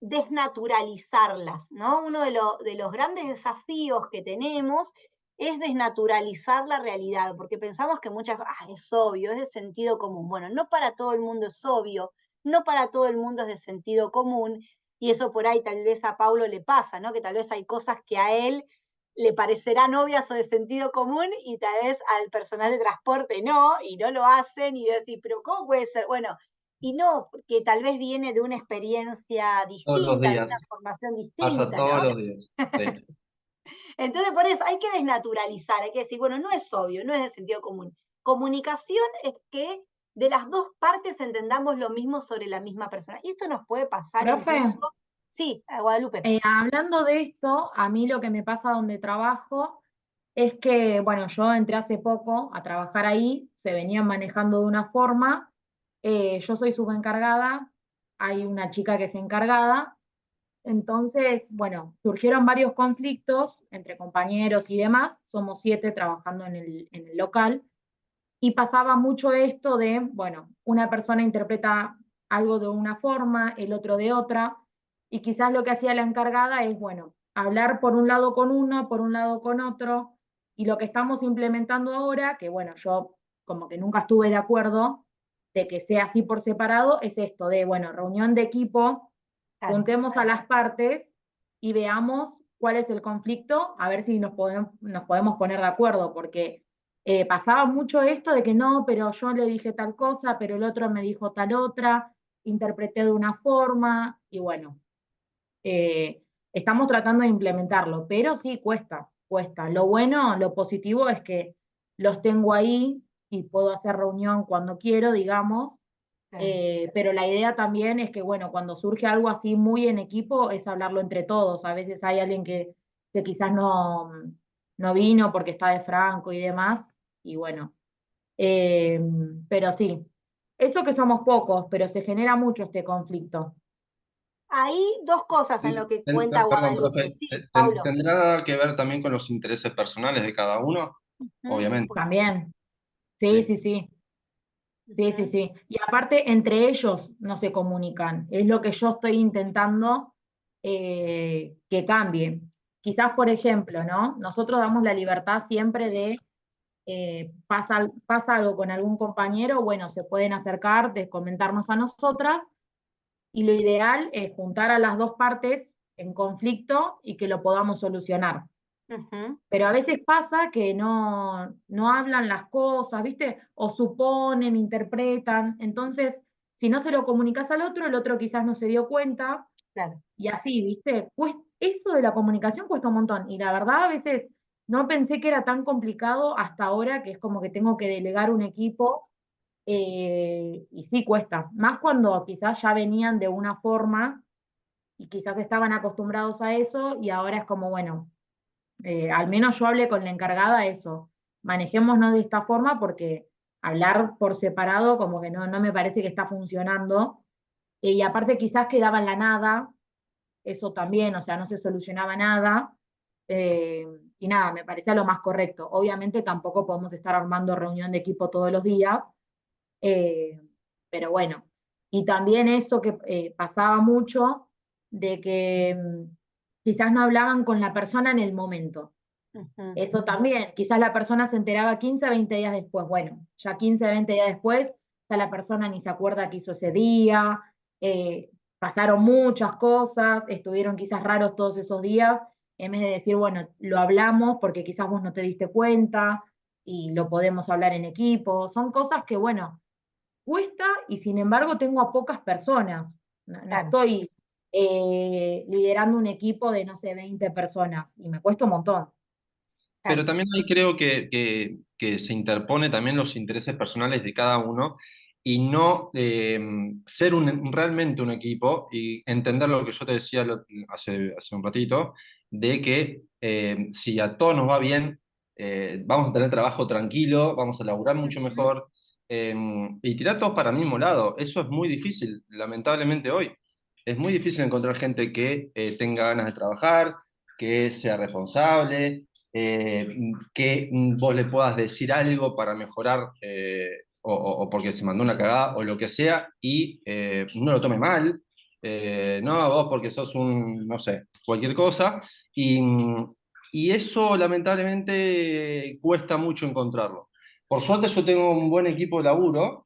desnaturalizarlas, ¿no? Uno de los grandes desafíos que tenemos es desnaturalizar la realidad, porque pensamos que es obvio, es de sentido común. Bueno, no para todo el mundo es obvio, no para todo el mundo es de sentido común, y eso por ahí tal vez a Paulo le pasa, ¿no? Que tal vez hay cosas que a él le parecerán obvias o de sentido común, y tal vez al personal de transporte no, y no lo hacen, y decir, pero ¿cómo puede ser? Bueno, y no, porque tal vez viene de una experiencia Todos los distinta, de una días, formación pasa distinta, todos ¿no? los días. Sí. Entonces, por eso hay que desnaturalizar, hay que decir, bueno, no es obvio, no es de sentido común. Comunicación es que de las dos partes entendamos lo mismo sobre la misma persona. Y esto nos puede pasar Profe, incluso. Sí, a Guadalupe. hablando de esto, a mí lo que me pasa donde trabajo es que, bueno, yo entré hace poco a trabajar ahí, se venían manejando de una forma, yo soy subencargada, hay una chica que es encargada, entonces, bueno, surgieron varios conflictos entre compañeros y demás, somos 7 trabajando en el local, y pasaba mucho esto de, bueno, una persona interpreta algo de una forma, el otro de otra, y quizás lo que hacía la encargada es, bueno, hablar por un lado con uno, por un lado con otro, y lo que estamos implementando ahora, que bueno, yo como que nunca estuve de acuerdo, de que sea así por separado, es esto de, bueno, reunión de equipo, Claro. juntemos a las partes y veamos cuál es el conflicto, a ver si nos podemos poner de acuerdo, porque pasaba mucho esto de que no, pero yo le dije tal cosa, pero el otro me dijo tal otra, interpreté de una forma, y bueno, estamos tratando de implementarlo, pero sí cuesta, cuesta. Lo bueno, lo positivo es que los tengo ahí y puedo hacer reunión cuando quiero, digamos, pero la idea también es que, bueno, cuando surge algo así muy en equipo, es hablarlo entre todos. A veces hay alguien que quizás no vino porque está de franco y demás, y bueno, eh, pero sí, eso que somos pocos, pero se genera mucho este conflicto. Hay dos cosas en lo que cuenta Perdón, Guadalupe. profe, Sí, Paulo. ¿tendrá que ver también con los intereses personales de cada uno? Obviamente. También, sí, Sí. sí, sí. Sí, sí, sí. Y aparte, entre ellos no se comunican. Es lo que yo estoy intentando que cambie. Quizás, por ejemplo, ¿no? Nosotros damos la libertad siempre de, pasa algo con algún compañero, bueno, se pueden acercar, de comentarnos a nosotras, y lo ideal es juntar a las dos partes en conflicto y que lo podamos solucionar. Ujú. Pero a veces pasa que no hablan las cosas, ¿viste? O suponen, interpretan. Entonces, si no se lo comunicas al otro, el otro quizás no se dio cuenta. Claro. Y así, ¿viste? Pues eso de la comunicación cuesta un montón. Y la verdad, a veces no pensé que era tan complicado hasta ahora, que es como que tengo que delegar un equipo. Y sí, cuesta. Más cuando quizás ya venían de una forma y quizás estaban acostumbrados a eso y ahora es como, bueno, al menos yo hablé con la encargada eso, manejémonos de esta forma porque hablar por separado como que no me parece que está funcionando. Y aparte quizás quedaba en la nada, eso también, o sea, no se solucionaba nada. eh, y nada, me parecía lo más correcto. Obviamente tampoco podemos estar armando reunión de equipo todos los días, eh, pero bueno. Y también eso que pasaba mucho, de que quizás no hablaban con la persona en el momento. Ujú. Eso también, quizás la persona se enteraba 15, 20 días después. Bueno, ya 15, 20 días después, ya la persona ni se acuerda qué hizo ese día, pasaron muchas cosas, estuvieron quizás raros todos esos días, en vez de decir, bueno, lo hablamos porque quizás vos no te diste cuenta y lo podemos hablar en equipo. Son cosas que, bueno, cuesta y sin embargo tengo a pocas personas. No Claro. estoy liderando un equipo de, no sé, 20 personas y me cuesta un montón. Pero Claro. también ahí creo que se interpone también los intereses personales de cada uno y no ser realmente un equipo y entender lo que yo te decía hace un ratito, de que si a todos nos va bien, vamos a tener trabajo tranquilo, vamos a laburar mucho Ujú. mejor eh, y tirar todos para el mismo lado. Eso es muy difícil, lamentablemente hoy. Es muy difícil encontrar gente que tenga ganas de trabajar, que sea responsable, que vos le puedas decir algo para mejorar o porque se mandó una cagada o lo que sea y no lo tome mal. No, vos porque sos un, no sé, cualquier cosa. Y, y eso lamentablemente cuesta mucho encontrarlo. Por suerte yo tengo un buen equipo de laburo.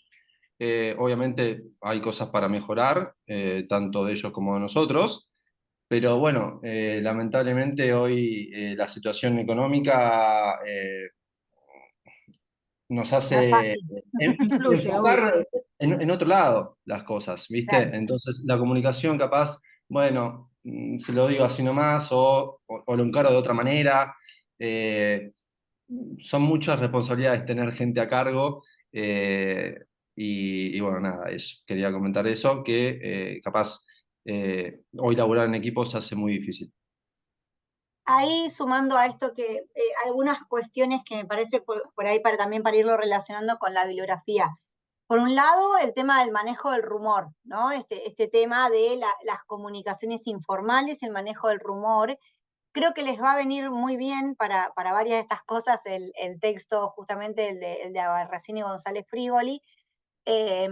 Obviamente hay cosas para mejorar, tanto de ellos como de nosotros. Pero bueno, lamentablemente hoy la situación económica nos No es hace fácil. Influye, obvio. enfocar en otro lado las cosas, ¿viste? Claro. Entonces la comunicación capaz, bueno, se lo digo así nomás o lo encaro de otra manera. Eh, Son muchas responsabilidades tener gente a cargo. Y bueno, nada, eso. Quería comentar eso, que capaz hoy laburar en equipo se hace muy difícil. Ahí sumando a esto que algunas cuestiones que me parece por ahí para también para irlo relacionando con la bibliografía. Por un lado, el tema del manejo del rumor, ¿no? Este tema de las comunicaciones informales, el manejo del rumor. Creo que les va a venir muy bien para varias de estas cosas el texto, justamente el de Abarracín y González Frívoli. Eh,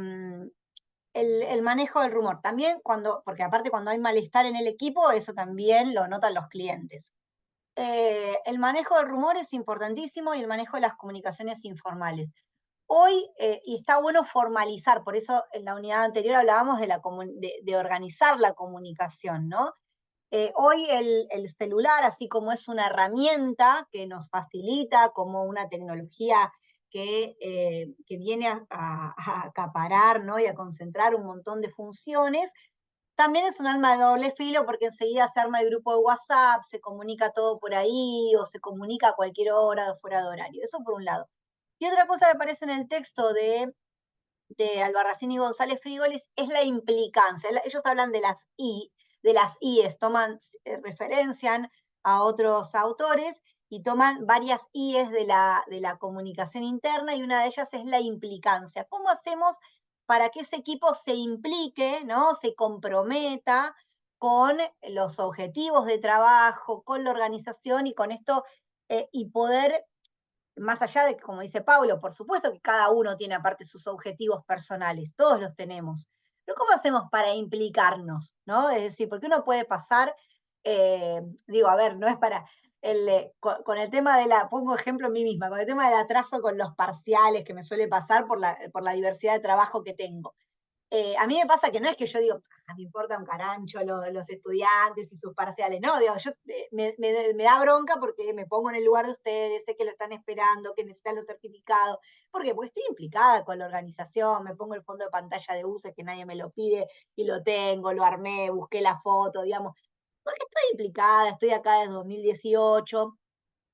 el manejo del rumor. También porque aparte cuando hay malestar en el equipo, eso también lo notan los clientes. El manejo del rumor es importantísimo y el manejo de las comunicaciones informales. hoy, y está bueno formalizar, por eso en la unidad anterior hablábamos de organizar la comunicación, ¿no? Hoy el celular, así como es una herramienta que nos facilita, como una tecnología que viene a acaparar, ¿no? Y a concentrar un montón de funciones, también es un arma de doble filo porque enseguida se arma el grupo de WhatsApp, se comunica todo por ahí o se comunica a cualquier hora fuera de horario. Eso por un lado. Y otra cosa que aparece en el texto de Albarracín y González Frigoles es la implicancia. Ellos hablan de las IES, referencian a otros autores y toman varias IES de la comunicación interna y una de ellas es la implicancia. ¿Cómo hacemos para que ese equipo se implique, ¿no? Se comprometa con los objetivos de trabajo, con la organización y con esto, y poder más allá de que, como dice Paulo, por supuesto que cada uno tiene aparte sus objetivos personales, todos los tenemos. Pero ¿cómo hacemos para implicarnos? ¿No? Es decir, porque uno puede pasar, digo, a ver, no es para, con el tema de pongo ejemplo en mí misma, con el tema del atraso con los parciales que me suele pasar por la diversidad de trabajo que tengo. A mí me pasa que no es que yo digo, me importa un carancho los estudiantes y sus parciales, no, digo, yo me da bronca porque me pongo en el lugar de ustedes, sé que lo están esperando, que necesitan los certificados. ¿Por qué? Porque estoy implicada con la organización, me pongo el fondo de pantalla de uso, que nadie me lo pide y lo tengo, lo armé, busqué la foto, digamos, porque estoy implicada, estoy acá desde 2018,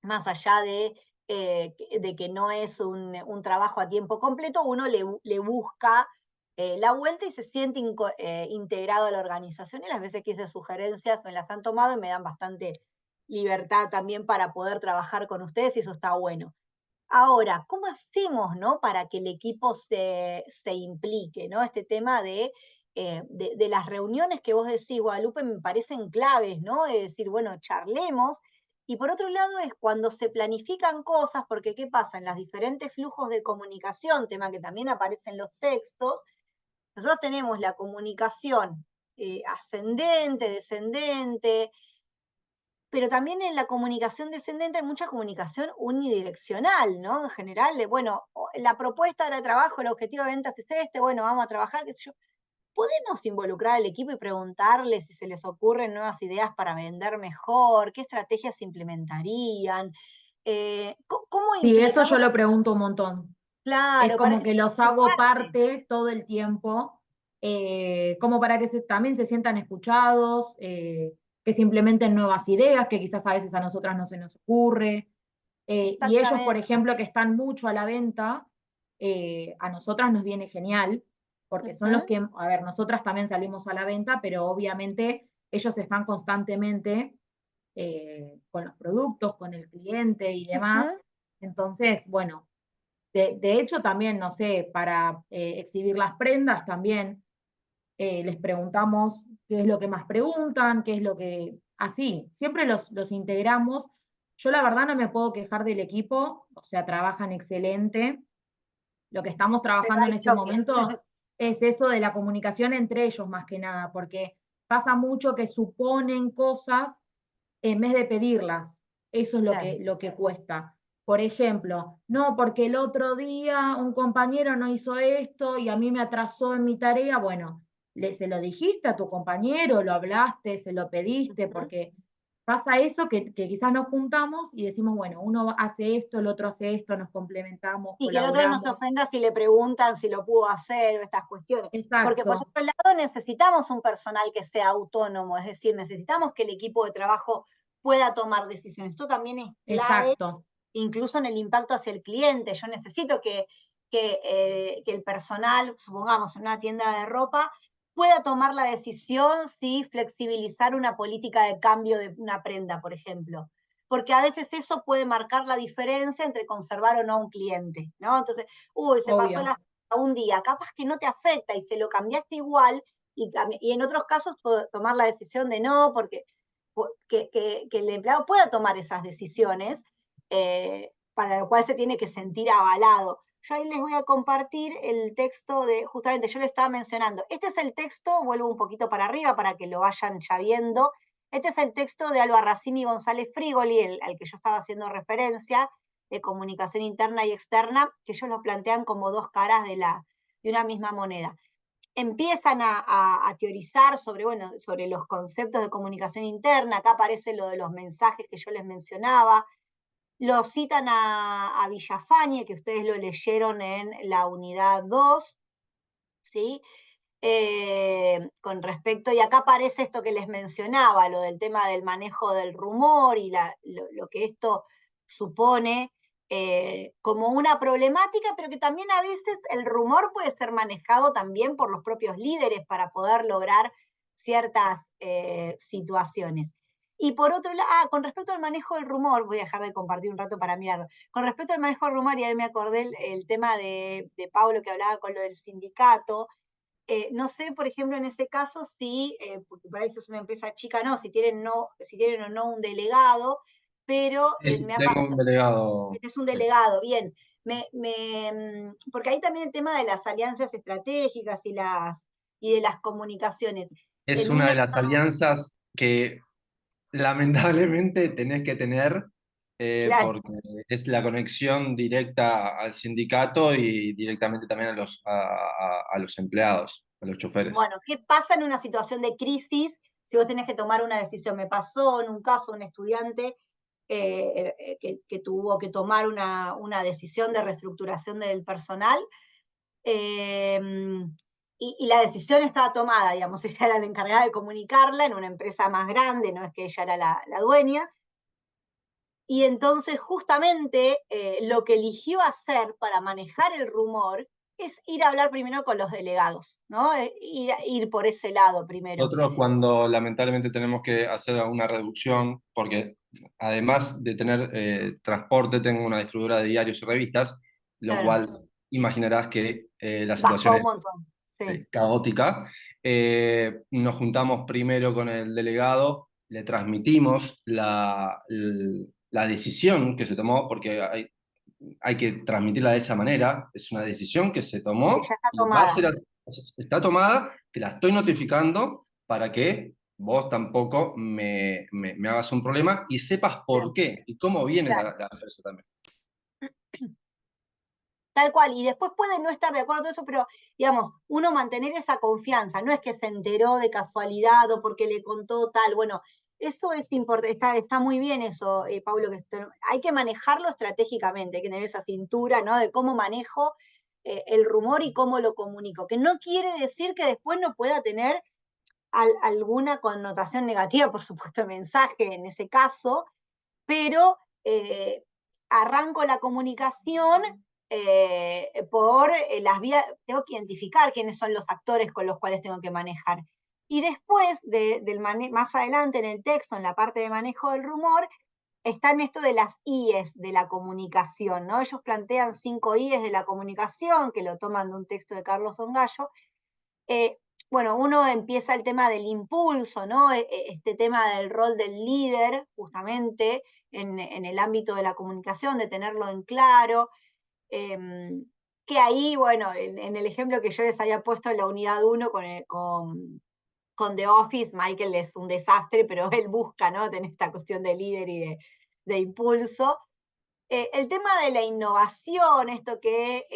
más allá de que no es un trabajo a tiempo completo, uno le busca la vuelta y se siente integrado a la organización. Y las veces que hice sugerencias me las han tomado y me dan bastante libertad también para poder trabajar con ustedes y eso está bueno. Ahora, ¿cómo hacemos, no, para que el equipo se implique, ¿no? Este tema de las reuniones que vos decís, Guadalupe, me parecen claves, ¿no? Es decir, bueno, charlemos. Y por otro lado es cuando se planifican cosas, porque ¿qué pasa? En los diferentes flujos de comunicación, tema que también aparece en los textos, nosotros tenemos la comunicación ascendente, descendente, pero también en la comunicación descendente hay mucha comunicación unidireccional, ¿no? En general, bueno, la propuesta de trabajo, el objetivo de ventas es este, bueno, vamos a trabajar, qué sé yo. ¿Podemos involucrar al equipo y preguntarles si se les ocurren nuevas ideas para vender mejor? ¿Qué estrategias implementarían? ¿Cómo Sí, eso yo implicamos? lo pregunto un montón. Es Claro, para como que que los sean hago parte. parte todo el tiempo, como para que también se sientan escuchados, que se implementen nuevas ideas, que quizás a veces a nosotras no se nos ocurre. Y ellos, por Exactamente. ejemplo, que están mucho a la venta, a nosotras nos viene genial, porque son los Ujú, que, a ver, nosotras también salimos a la venta, pero obviamente ellos están constantemente con los productos, con el cliente y demás. ujú. Entonces, bueno, de hecho también, no sé, para exhibir las prendas también les preguntamos qué es lo que más preguntan, qué es lo que... Así, siempre los integramos. Yo la verdad no me puedo quejar del equipo, o sea, trabajan excelente. Lo que estamos Pero trabajando en hay este choques. momento es eso de la comunicación entre ellos más que nada, porque pasa mucho que suponen cosas en vez de pedirlas. Eso es Claro. lo que cuesta. Por ejemplo, no, porque el otro día un compañero no hizo esto y a mí me atrasó en mi tarea. Bueno, se lo dijiste a tu compañero, lo hablaste, se lo pediste, Ujú. porque pasa eso que quizás nos juntamos y decimos, bueno, uno hace esto, el otro hace esto, nos complementamos, Y que el otro no se colaboramos. ofenda si le preguntan si lo pudo hacer o estas cuestiones. Porque por Exacto, otro lado necesitamos un personal que sea autónomo, es decir, necesitamos que el equipo de trabajo pueda tomar decisiones. Esto también es clave, exacto. incluso en el impacto hacia el cliente. Yo necesito que el personal, supongamos en una tienda de ropa, pueda tomar la decisión si flexibilizar una política de cambio de una prenda, por ejemplo, porque a veces eso puede marcar la diferencia entre conservar o no a un cliente, ¿no? Entonces, uy, se pasó Obvio. un día, capaz que no te afecta y se lo cambiaste igual, y en otros casos tomar la decisión de no, porque que el empleado pueda tomar esas decisiones, para lo cual se tiene que sentir avalado. Yo ahí les voy a compartir el texto de, justamente yo le estaba mencionando, este es el texto, vuelvo un poquito para arriba para que lo vayan ya viendo, este es el texto de Albarracín y González Frigoli, al que yo estaba haciendo referencia, de comunicación interna y externa, que ellos lo plantean como dos caras de una misma moneda. Empiezan a teorizar sobre, bueno, sobre los conceptos de comunicación interna, acá aparece lo de los mensajes que yo les mencionaba, lo citan a Villafañe, que ustedes lo leyeron en la unidad 2, ¿sí? Con respecto, y acá aparece esto que les mencionaba, lo del tema del manejo del rumor y lo que esto supone como una problemática, pero que también a veces el rumor puede ser manejado también por los propios líderes para poder lograr ciertas situaciones. Y por otro lado, con respecto al manejo del rumor, voy a dejar de compartir un rato para mirarlo. Con respecto al manejo del rumor, y ahí me acordé el tema de Pablo que hablaba con lo del sindicato. No sé, por ejemplo, en ese caso, si, porque para eso es una empresa chica, no, si tienen o no un delegado, pero me ha Tengo un pasado, delegado. es un Sí. delegado, bien. Porque hay también el tema de las alianzas estratégicas y de las comunicaciones. Es En una una, de las alianzas que lamentablemente tenés que tener claro, porque es la conexión directa al sindicato y directamente también a los empleados, a los choferes. bueno, ¿qué pasa en una situación de crisis si vos tenés que tomar una decisión? Me pasó en un caso un estudiante que tuvo que tomar una decisión de reestructuración del personal eh, y la decisión estaba tomada, digamos, ella era la encargada de comunicarla en una empresa más grande, no es que ella era la dueña, y entonces justamente lo que eligió hacer para manejar el rumor es ir a hablar primero con los delegados, ¿no? Ir por ese lado primero. Nosotros cuando lamentablemente tenemos que hacer una reducción, porque además de tener transporte, tengo una distribuidora de diarios y revistas, lo Claro, cual imaginarás que la situación bajó un es montón. Sí, sí, caótica. Nos juntamos primero con el delegado, le transmitimos la decisión que se tomó, porque hay que transmitirla de esa manera, es una decisión que se que tomó ya está y va a tomada. ser, o sea, está tomada, te la estoy notificando para que vos tampoco me hagas un problema y sepas por Claro, qué y cómo viene claro. la empresa también. Tal cual, y después puede no estar de acuerdo con eso, pero digamos, uno mantener esa confianza, no es que se enteró de casualidad o porque le contó tal, bueno, eso es importante, está muy bien eso, Pablo, que hay que manejarlo estratégicamente, hay que tener esa cintura, ¿no? De cómo manejo el rumor y cómo lo comunico, que no quiere decir que después no pueda tener alguna connotación negativa, por supuesto, el mensaje en ese caso, pero arranco la comunicación por las vías, tengo que identificar quiénes son los actores con los cuales tengo que manejar. Y después, más adelante en el texto, en la parte de manejo del rumor, están esto de las IES de la comunicación, ¿no? Ellos plantean 5 IES de la comunicación, que lo toman de un texto de Carlos Ongallo, eh, bueno, uno empieza el tema del impulso, ¿no? Este tema del rol del líder, justamente, en el ámbito de la comunicación, de tenerlo en claro. Eh, que ahí, bueno, en el ejemplo que yo les había puesto en la unidad 1 con The Office, Michael es un desastre, pero él busca, ¿no? Tener esta cuestión de líder y de impulso. El tema de la innovación, esto que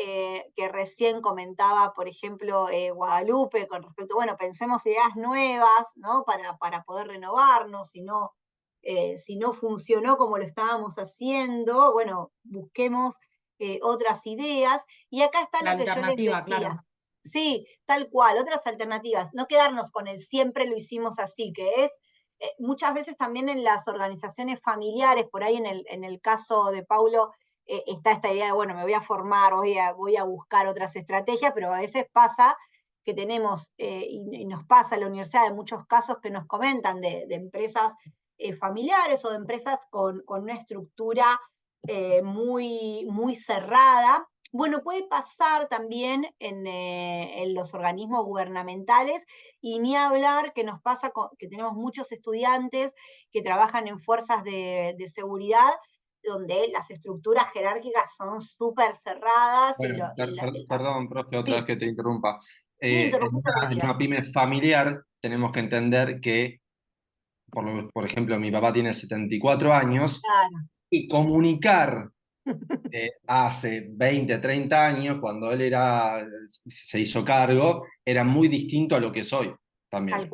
recién comentaba, por ejemplo, Guadalupe, con respecto, bueno, pensemos ideas nuevas, ¿no? Para poder renovarnos, si no funcionó como lo estábamos haciendo, bueno, busquemos otras ideas. Y acá está La lo que yo les alternativa, decía. claro. Sí, tal cual, otras alternativas. No quedarnos con el siempre lo hicimos así, que es muchas veces también en las organizaciones familiares, por ahí en el caso de Paulo, está esta idea de, bueno, me voy a formar, voy a buscar otras estrategias, pero a veces pasa que tenemos, y nos pasa en la universidad, de muchos casos que nos comentan de empresas familiares o de empresas con una estructura muy cerrada. Bueno, puede pasar también en los organismos gubernamentales y ni hablar que nos pasa que tenemos muchos estudiantes que trabajan en fuerzas de seguridad donde las estructuras jerárquicas son súper cerradas y, Bueno, perdón, profe, otra vez sí, que te interrumpa. sí, En interrumpiste lo que en una quieras. pyme familiar tenemos que entender que, por ejemplo, mi papá tiene 74 años Claro, y comunicar hace 20, 30 años, cuando él se hizo cargo, era muy distinto a lo que es hoy también.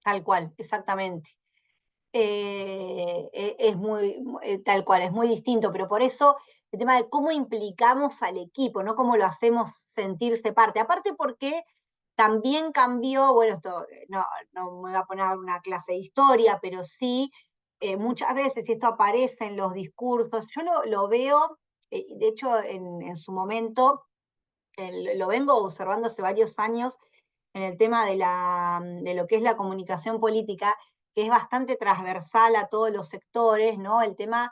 Tal cual, exactamente. Es muy, tal cual, es muy distinto, pero por eso el tema de cómo implicamos al equipo, no cómo lo hacemos sentirse parte. Aparte porque también cambió, bueno, esto no me voy a poner a dar una clase de historia, pero sí, muchas veces, y esto aparece en los discursos, yo lo veo, de hecho en su momento, lo vengo observando hace varios años en el tema de lo que es la comunicación política, que es bastante transversal a todos los sectores, ¿no? El tema,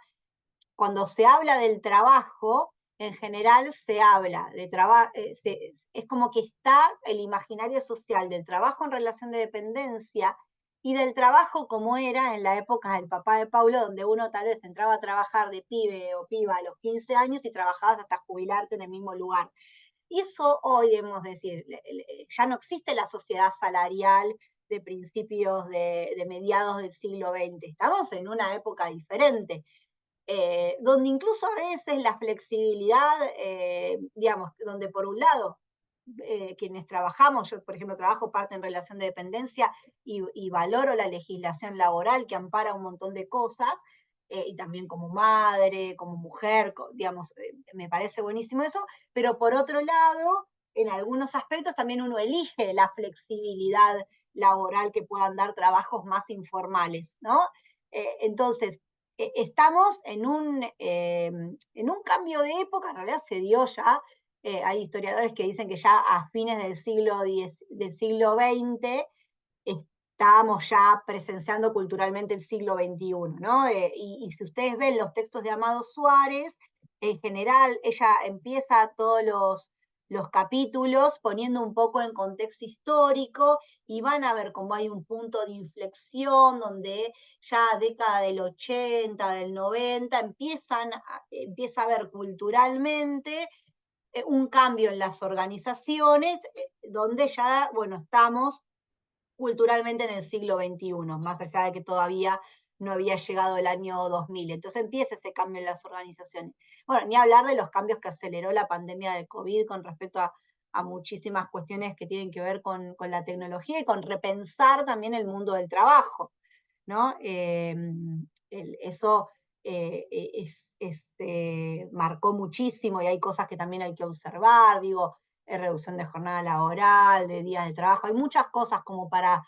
cuando se habla del trabajo, en general se habla de trabajo, es como que está el imaginario social del trabajo en relación de dependencia y del trabajo como era en la época del papá de Paulo, donde uno tal vez entraba a trabajar de pibe o piba a los 15 años y trabajabas hasta jubilarte en el mismo lugar. Y eso hoy, debemos decir, ya no existe la sociedad salarial de principios de mediados del siglo XX. Estamos en una época diferente, donde incluso a veces la flexibilidad, digamos, donde por un lado, quienes trabajamos, yo por ejemplo trabajo parte en relación de dependencia y valoro la legislación laboral que ampara un montón de cosas, y también como madre, como mujer, digamos, me parece buenísimo eso, pero por otro lado, en algunos aspectos también uno elige la flexibilidad laboral que puedan dar trabajos más informales, ¿no? Entonces, estamos en un cambio de época, en realidad se dio ya, hay historiadores que dicen que ya a fines del siglo XX estábamos ya presenciando culturalmente el siglo XXI, ¿no? Y si ustedes ven los textos de Amado Suárez, en general ella empieza todos los capítulos poniendo un poco en contexto histórico y van a ver cómo hay un punto de inflexión donde ya década del 80, del 90, empieza a ver culturalmente un cambio en las organizaciones, donde ya, bueno, estamos culturalmente en el siglo XXI, más allá de que todavía no había llegado el año 2000. Entonces empieza ese cambio en las organizaciones. Bueno, ni hablar de los cambios que aceleró la pandemia de COVID con respecto a muchísimas cuestiones que tienen que ver con la tecnología y con repensar también el mundo del trabajo, ¿no? Eso marcó muchísimo y hay cosas que también hay que observar, digo, reducción de jornada laboral, de días de trabajo, hay muchas cosas como para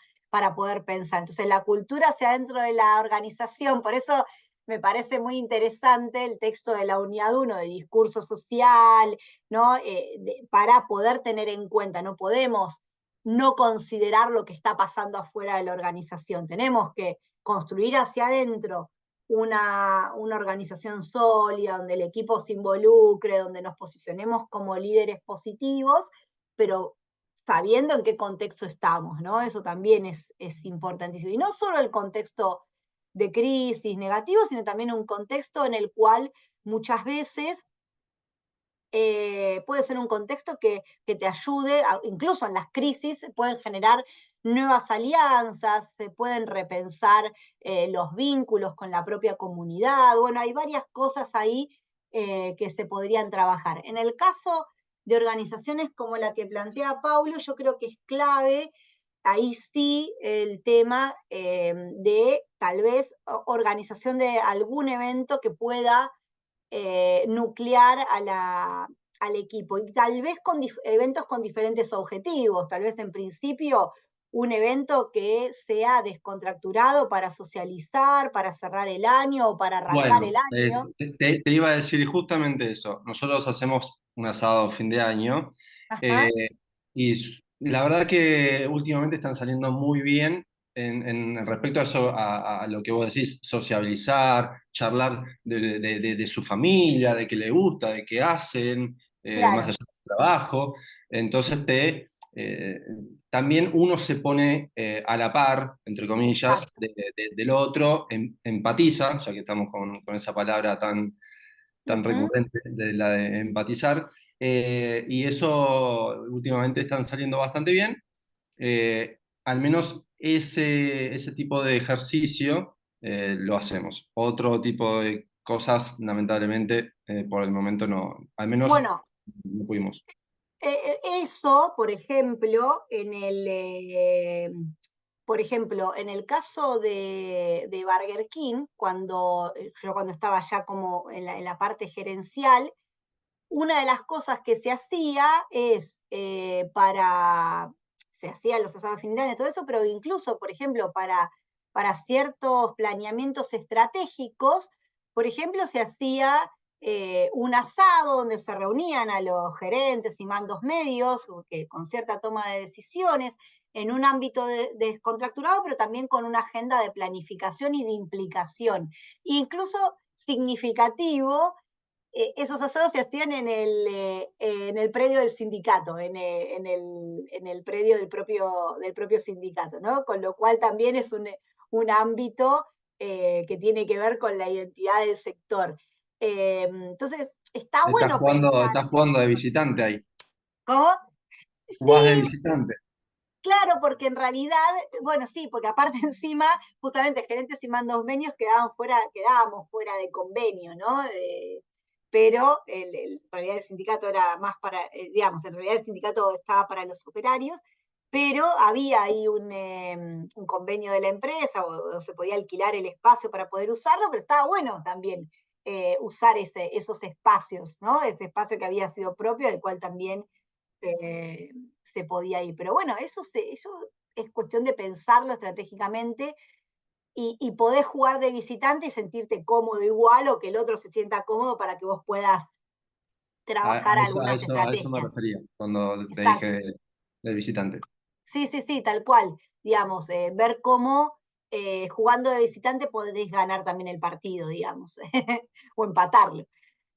poder pensar. Entonces la cultura hacia dentro de la organización, por eso me parece muy interesante el texto de la unidad 1 de discurso social, ¿no? Para poder tener en cuenta, no podemos no considerar lo que está pasando afuera de la organización, tenemos que construir hacia adentro una organización sólida, donde el equipo se involucre, donde nos posicionemos como líderes positivos, pero sabiendo en qué contexto estamos, ¿no? Eso también es importantísimo. Y no solo el contexto de crisis negativo, sino también un contexto en el cual muchas veces puede ser un contexto que te ayude, incluso en las crisis, pueden generar nuevas alianzas, se pueden repensar los vínculos con la propia comunidad. Bueno, hay varias cosas ahí que se podrían trabajar. En el caso de organizaciones como la que plantea Paulo, yo creo que es clave, ahí sí, el tema de tal vez organización de algún evento que pueda nuclear al equipo y tal vez con eventos con diferentes objetivos, tal vez en principio un evento que sea descontracturado para socializar, para cerrar el año o para arrancar el Bueno, año. te iba a decir justamente eso. Nosotros hacemos un asado fin de año, Ajá, eh, la verdad que últimamente están saliendo muy bien en respecto a eso, a lo que vos decís, sociabilizar, charlar de su familia, de qué le gusta, de qué hacen, más claro, allá del trabajo. Entonces eh, también uno se pone a la par, entre comillas, exacto. del otro, empatiza, ya que estamos con esa palabra tan Ujú. recurrente de la de empatizar, y eso últimamente están saliendo bastante bien. Al menos ese tipo de ejercicio lo hacemos. Otro tipo de cosas, lamentablemente, por el momento no, al menos Bueno, no pudimos. eso, por ejemplo, por ejemplo, en el caso de Burger King, yo cuando estaba ya como en la parte gerencial, una de las cosas que se hacía es se hacían los asados de fin de año, todo eso, pero incluso, por ejemplo, para ciertos planeamientos estratégicos, por ejemplo, se hacía un asado donde se reunían a los gerentes y mandos medios, con cierta toma de decisiones, en un ámbito descontracturado, pero también con una agenda de planificación y de implicación. Incluso significativo, esos asados se hacían en el predio del sindicato, en el predio del propio sindicato, ¿no? Con lo cual también es un ámbito que tiene que ver con la identidad del sector. Entonces, está bueno pensar. Estás jugando de visitante ahí. ¿Cómo? Jugás de Sí, visitante. claro, porque en realidad, bueno, sí, porque aparte encima, justamente gerentes y mandos medios quedábamos fuera de convenio, ¿no? Pero en realidad el sindicato era más digamos, en realidad el sindicato estaba para los operarios, pero había ahí un convenio de la empresa, o se podía alquilar el espacio para poder usarlo, pero estaba bueno también usar esos espacios, ¿no? Ese espacio que había sido propio, del cual también se podía ir. Pero bueno, eso es cuestión de pensarlo estratégicamente y poder jugar de visitante y sentirte cómodo igual, o que el otro se sienta cómodo para que vos puedas trabajar algunas A eso me estrategias. refería cuando te Exacto. dije de visitante. Sí, sí, sí, tal cual. Digamos, ver cómo jugando de visitante podés ganar también el partido, digamos, o empatarlo.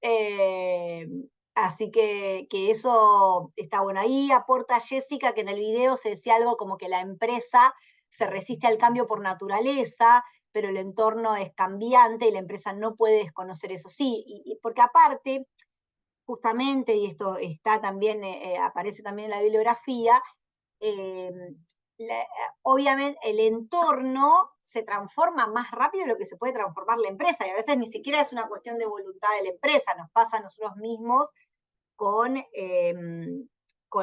Eh, Así que eso está bueno. Ahí aporta Jessica que en el video se decía algo como que la empresa se resiste al cambio por naturaleza, pero el entorno es cambiante y la empresa no puede desconocer eso. Sí, porque aparte, justamente, y esto está también, aparece también en la bibliografía, eh, la, obviamente el entorno se transforma más rápido de lo que se puede transformar la empresa, y a veces ni siquiera es una cuestión de voluntad de la empresa, nos pasa a nosotros mismos con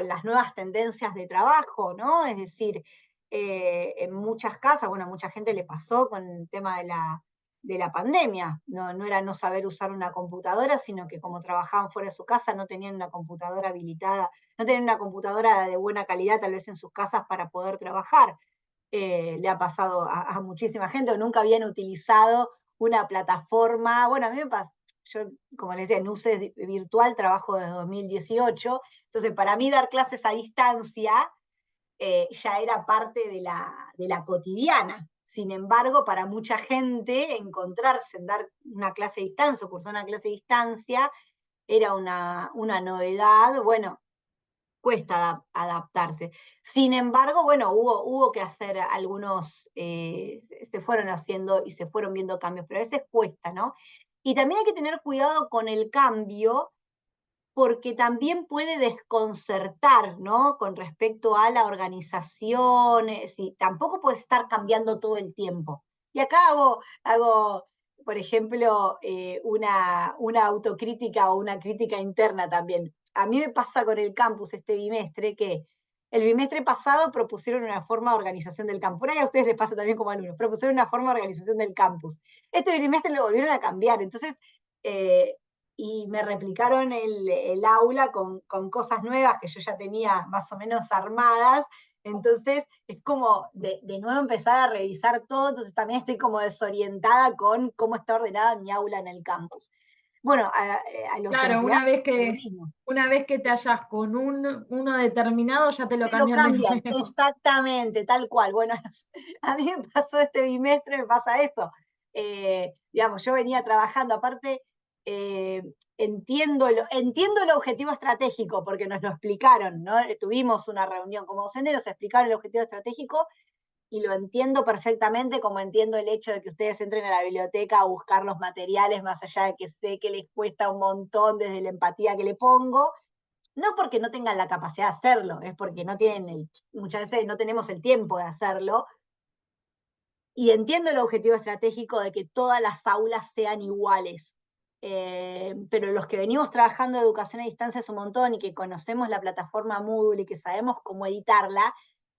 las nuevas tendencias de trabajo, ¿no? Es decir, en muchas casas, bueno, a mucha gente le pasó con el tema de la pandemia, no era no saber usar una computadora, sino que como trabajaban fuera de su casa no tenían una computadora habilitada, no tenían una computadora de buena calidad tal vez en sus casas para poder trabajar. Le ha pasado a muchísima gente, o nunca habían utilizado una plataforma. Bueno, a mí me pasa, yo, como les decía, en UCE virtual trabajo desde 2018, entonces para mí dar clases a distancia ya era parte de la cotidiana. Sin embargo, para mucha gente, encontrarse en dar una clase a distancia o cursar una clase a distancia era una novedad. Bueno, cuesta adaptarse. Sin embargo, bueno, hubo que hacer algunos, se fueron haciendo y se fueron viendo cambios, pero a veces cuesta, ¿no? Y también hay que tener cuidado con el cambio, porque también puede desconcertar, ¿no? Con respecto a la organización, sí, tampoco puede estar cambiando todo el tiempo. Y acá hago por ejemplo, una autocrítica o una crítica interna también. A mí me pasa con el campus este bimestre que el bimestre pasado propusieron una forma de organización del campus. Por ahí a ustedes les pasa también como alumnos, propusieron una forma de organización del campus. Este bimestre lo volvieron a cambiar, entonces y me replicaron el aula con cosas nuevas que yo ya tenía más o menos armadas, entonces es como de nuevo empezar a revisar todo, entonces también estoy como desorientada con cómo está ordenada mi aula en el campus. Bueno, a los Claro, empleados lo mismo. una vez que te hallas con uno determinado, ya te lo Te lo cambian de cambian, nuevo. exactamente, tal cual. Bueno, a mí me pasó este bimestre, me pasa esto. Digamos, yo venía trabajando, aparte, eh, entiendo el objetivo estratégico, porque nos lo explicaron, ¿no? Tuvimos una reunión como docente, nos explicaron el objetivo estratégico, y lo entiendo perfectamente, como entiendo el hecho de que ustedes entren a la biblioteca a buscar los materiales, más allá de que sé que les cuesta un montón desde la empatía que le pongo, no porque no tengan la capacidad de hacerlo, es porque no tienen muchas veces no tenemos el tiempo de hacerlo, y entiendo el objetivo estratégico de que todas las aulas sean iguales. pero los que venimos trabajando de educación a distancia hace un montón y que conocemos la plataforma Moodle y que sabemos cómo editarla,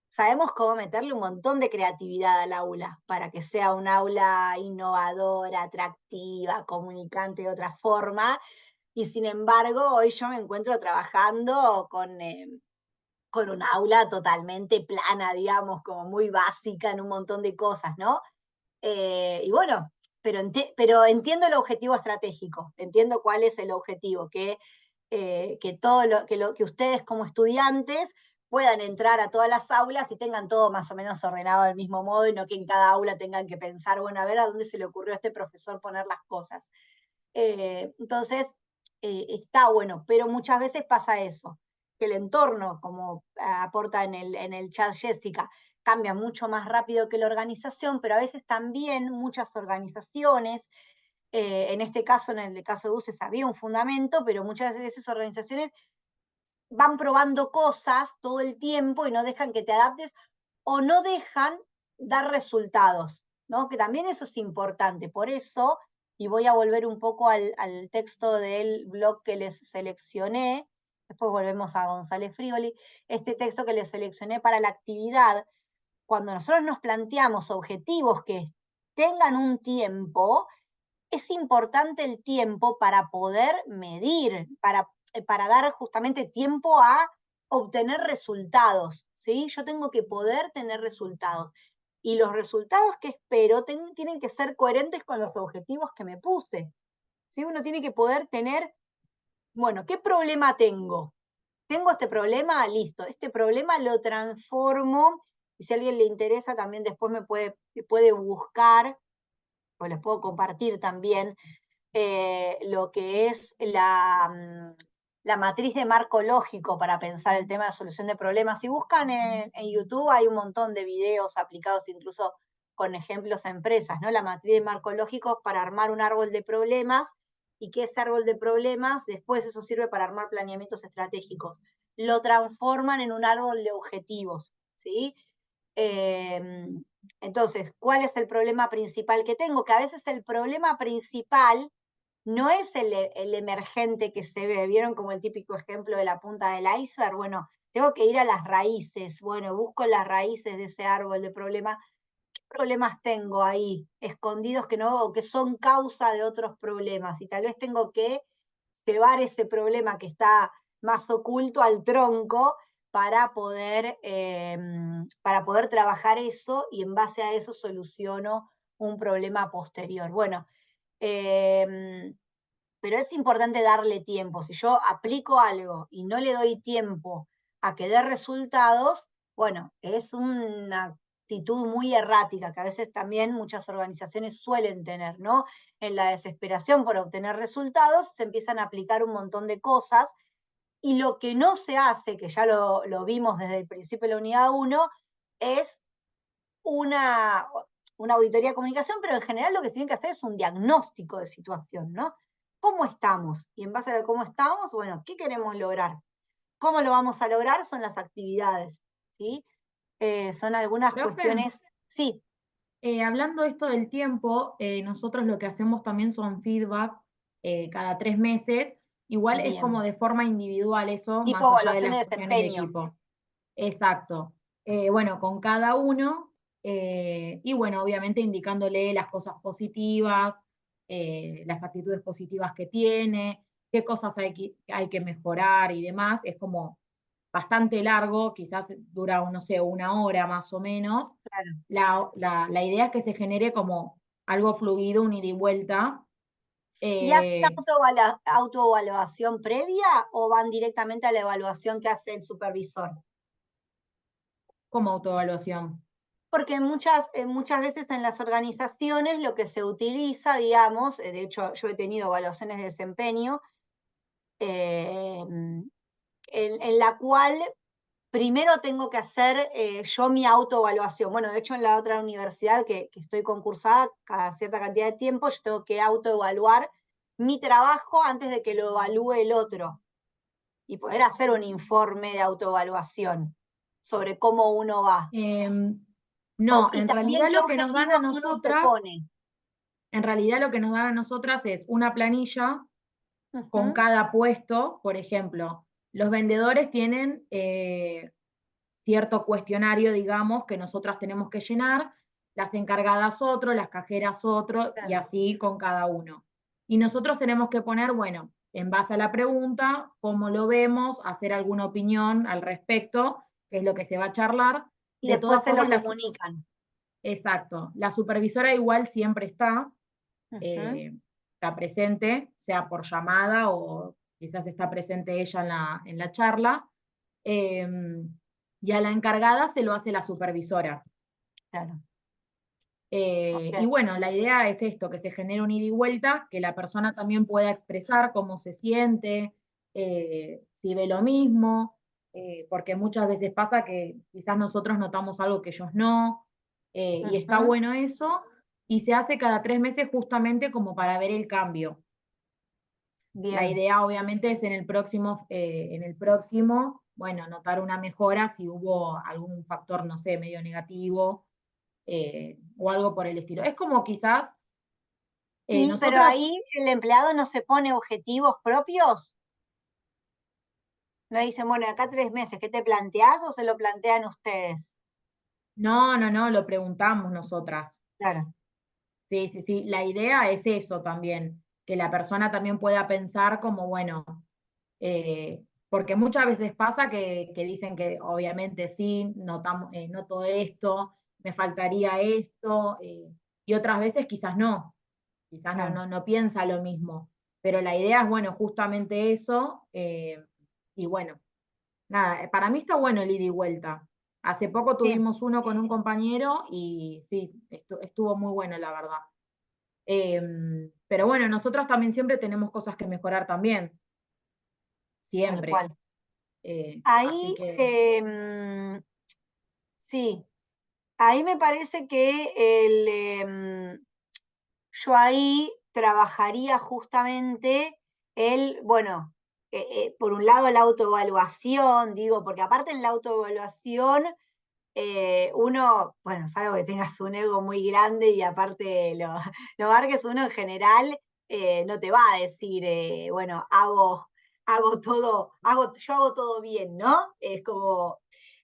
sabemos cómo meterle un montón de creatividad al aula para que sea un aula innovadora, atractiva, comunicante de otra forma. Y sin embargo, hoy yo me encuentro trabajando con un aula totalmente plana, digamos, como muy básica en un montón de cosas, ¿no? Y bueno, pero entiendo el objetivo estratégico, entiendo cuál es el objetivo, que todo que ustedes como estudiantes puedan entrar a todas las aulas y tengan todo más o menos ordenado del mismo modo y no que en cada aula tengan que pensar, bueno, a ver a dónde se le ocurrió a este profesor poner las cosas. Entonces, está bueno, pero muchas veces pasa eso, que el entorno, como aporta en el chat Jessica, cambia mucho más rápido que la organización, pero a veces también muchas organizaciones, en este caso, en el caso de UCES había un fundamento, pero muchas veces organizaciones van probando cosas todo el tiempo y no dejan que te adaptes o no dejan dar resultados, ¿no? Que también eso es importante. Por eso, y voy a volver un poco al texto del blog que les seleccioné, después volvemos a González Frioli, este texto que les seleccioné para la actividad, cuando nosotros nos planteamos objetivos que tengan un tiempo, es importante el tiempo para poder medir, para dar justamente tiempo a obtener resultados, ¿sí? Yo tengo que poder tener resultados. Y los resultados que espero tienen que ser coherentes con los objetivos que me puse. ¿Sí? Uno tiene que poder tener, bueno, ¿qué problema tengo? Tengo este problema, listo. Este problema lo transformo, y si a alguien le interesa también después me puede buscar, o les puedo compartir también, lo que es la matriz de marco lógico para pensar el tema de solución de problemas. Si buscan en YouTube hay un montón de videos aplicados incluso con ejemplos a empresas, ¿no? La matriz de marco lógico para armar un árbol de problemas y que ese árbol de problemas después eso sirve para armar planeamientos estratégicos. Lo transforman en un árbol de objetivos, ¿sí? Eh, entonces, ¿cuál es el problema principal que tengo? Que a veces el problema principal no es el emergente que se ve. ¿Vieron como el típico ejemplo de la punta del iceberg? Bueno, tengo que ir a las raíces. Bueno, busco las raíces de ese árbol de problemas. ¿Qué problemas tengo ahí escondidos que no, o que son causa de otros problemas? Y tal vez tengo que llevar ese problema que está más oculto al tronco para poder trabajar eso y en base a eso soluciono un problema posterior. Bueno, pero es importante darle tiempo. Si yo aplico algo y no le doy tiempo a que dé resultados, bueno, es una actitud muy errática que a veces también muchas organizaciones suelen tener, ¿no? En la desesperación por obtener resultados se empiezan a aplicar un montón de cosas y lo que no se hace, que ya lo vimos desde el principio de la unidad 1, es una, una auditoría de comunicación, pero en general lo que tienen que hacer es un diagnóstico de situación, ¿no? ¿Cómo estamos? Y en base a cómo estamos, bueno, ¿qué queremos lograr? ¿Cómo lo vamos a lograr? Son las actividades, ¿sí? Son algunas Profe, cuestiones, sí, hablando de esto del tiempo, nosotros lo que hacemos también son feedback cada 3 meses. Igual es como bien. de forma individual eso, Tipo más allá de evaluación de las cuestiones de desempeño. equipo. Exacto. Bueno, con cada uno, y bueno, obviamente indicándole las cosas positivas, las actitudes positivas que tiene, qué cosas hay que mejorar y demás. Es como bastante largo, quizás dura, no sé, 1 hora más o menos. Claro. La idea es que se genere como algo fluido, un ida y vuelta. ¿Y hacen eh, autoevaluación previa o van directamente a la evaluación que hace el supervisor? como autoevaluación. Porque muchas veces en las organizaciones lo que se utiliza, digamos, de hecho yo he tenido evaluaciones de desempeño, en la cual primero tengo que hacer yo mi autoevaluación. Bueno, de hecho en la otra universidad que estoy concursada, cada cierta cantidad de tiempo, yo tengo que autoevaluar mi trabajo antes de que lo evalúe el otro y poder hacer un informe de autoevaluación sobre cómo uno va. No, Y en también realidad qué lo que nos dan a objetivos uno se nosotras, pone. En realidad lo que nos dan a nosotras es una planilla con Ujú, cada puesto. Por ejemplo, los vendedores tienen cierto cuestionario, digamos, que nosotras tenemos que llenar, las encargadas otro, las cajeras otro, y claro. así con cada uno. Y nosotros tenemos que poner, bueno, en base a la pregunta, cómo lo vemos, hacer alguna opinión al respecto, que es lo que se va a charlar. Y De después todas se lo formas, comunican. exacto, la supervisora igual siempre Ujú, eh, está presente, sea por llamada o quizás está presente ella en la charla, eh, y a la encargada se lo hace la supervisora. claro, Y ok. bueno, la idea es esto, que se genere un ida y vuelta, que la persona también pueda expresar cómo se siente, si ve lo mismo, porque muchas veces pasa que quizás nosotros notamos algo que ellos no, y está Ujú, bueno eso, y se hace cada 3 meses justamente como para ver el cambio. La bien. idea obviamente es en el próximo, bueno, notar una mejora si hubo algún factor, no sé, medio negativo, o algo por el estilo. Es como quizás Sí, pero nosotras, ahí el empleado no se pone objetivos propios. No dicen, bueno, acá 3 meses, ¿qué te planteás o se lo plantean ustedes? no, no, no, lo preguntamos nosotras. Claro, Sí, sí, sí, la idea es eso también, que la persona también pueda pensar como, bueno, porque muchas veces pasa que dicen que obviamente sí, notamos, noto esto, me faltaría esto, y otras veces quizás claro. no piensa lo mismo, pero la idea es, bueno, justamente eso, y bueno, nada, para mí está bueno el ida y vuelta. Hace poco Sí, tuvimos uno con un compañero y sí, estuvo muy bueno, la verdad. Pero bueno, nosotros también siempre tenemos cosas que mejorar también, tal siempre. cual. Así Ahí, que, sí, ahí me parece que yo ahí trabajaría justamente bueno, por un lado la autoevaluación, digo, porque aparte en la autoevaluación uno, bueno, salvo que tengas un ego muy grande y aparte lo marques uno en general, no te va a decir, bueno, yo hago todo bien, ¿no? Es como,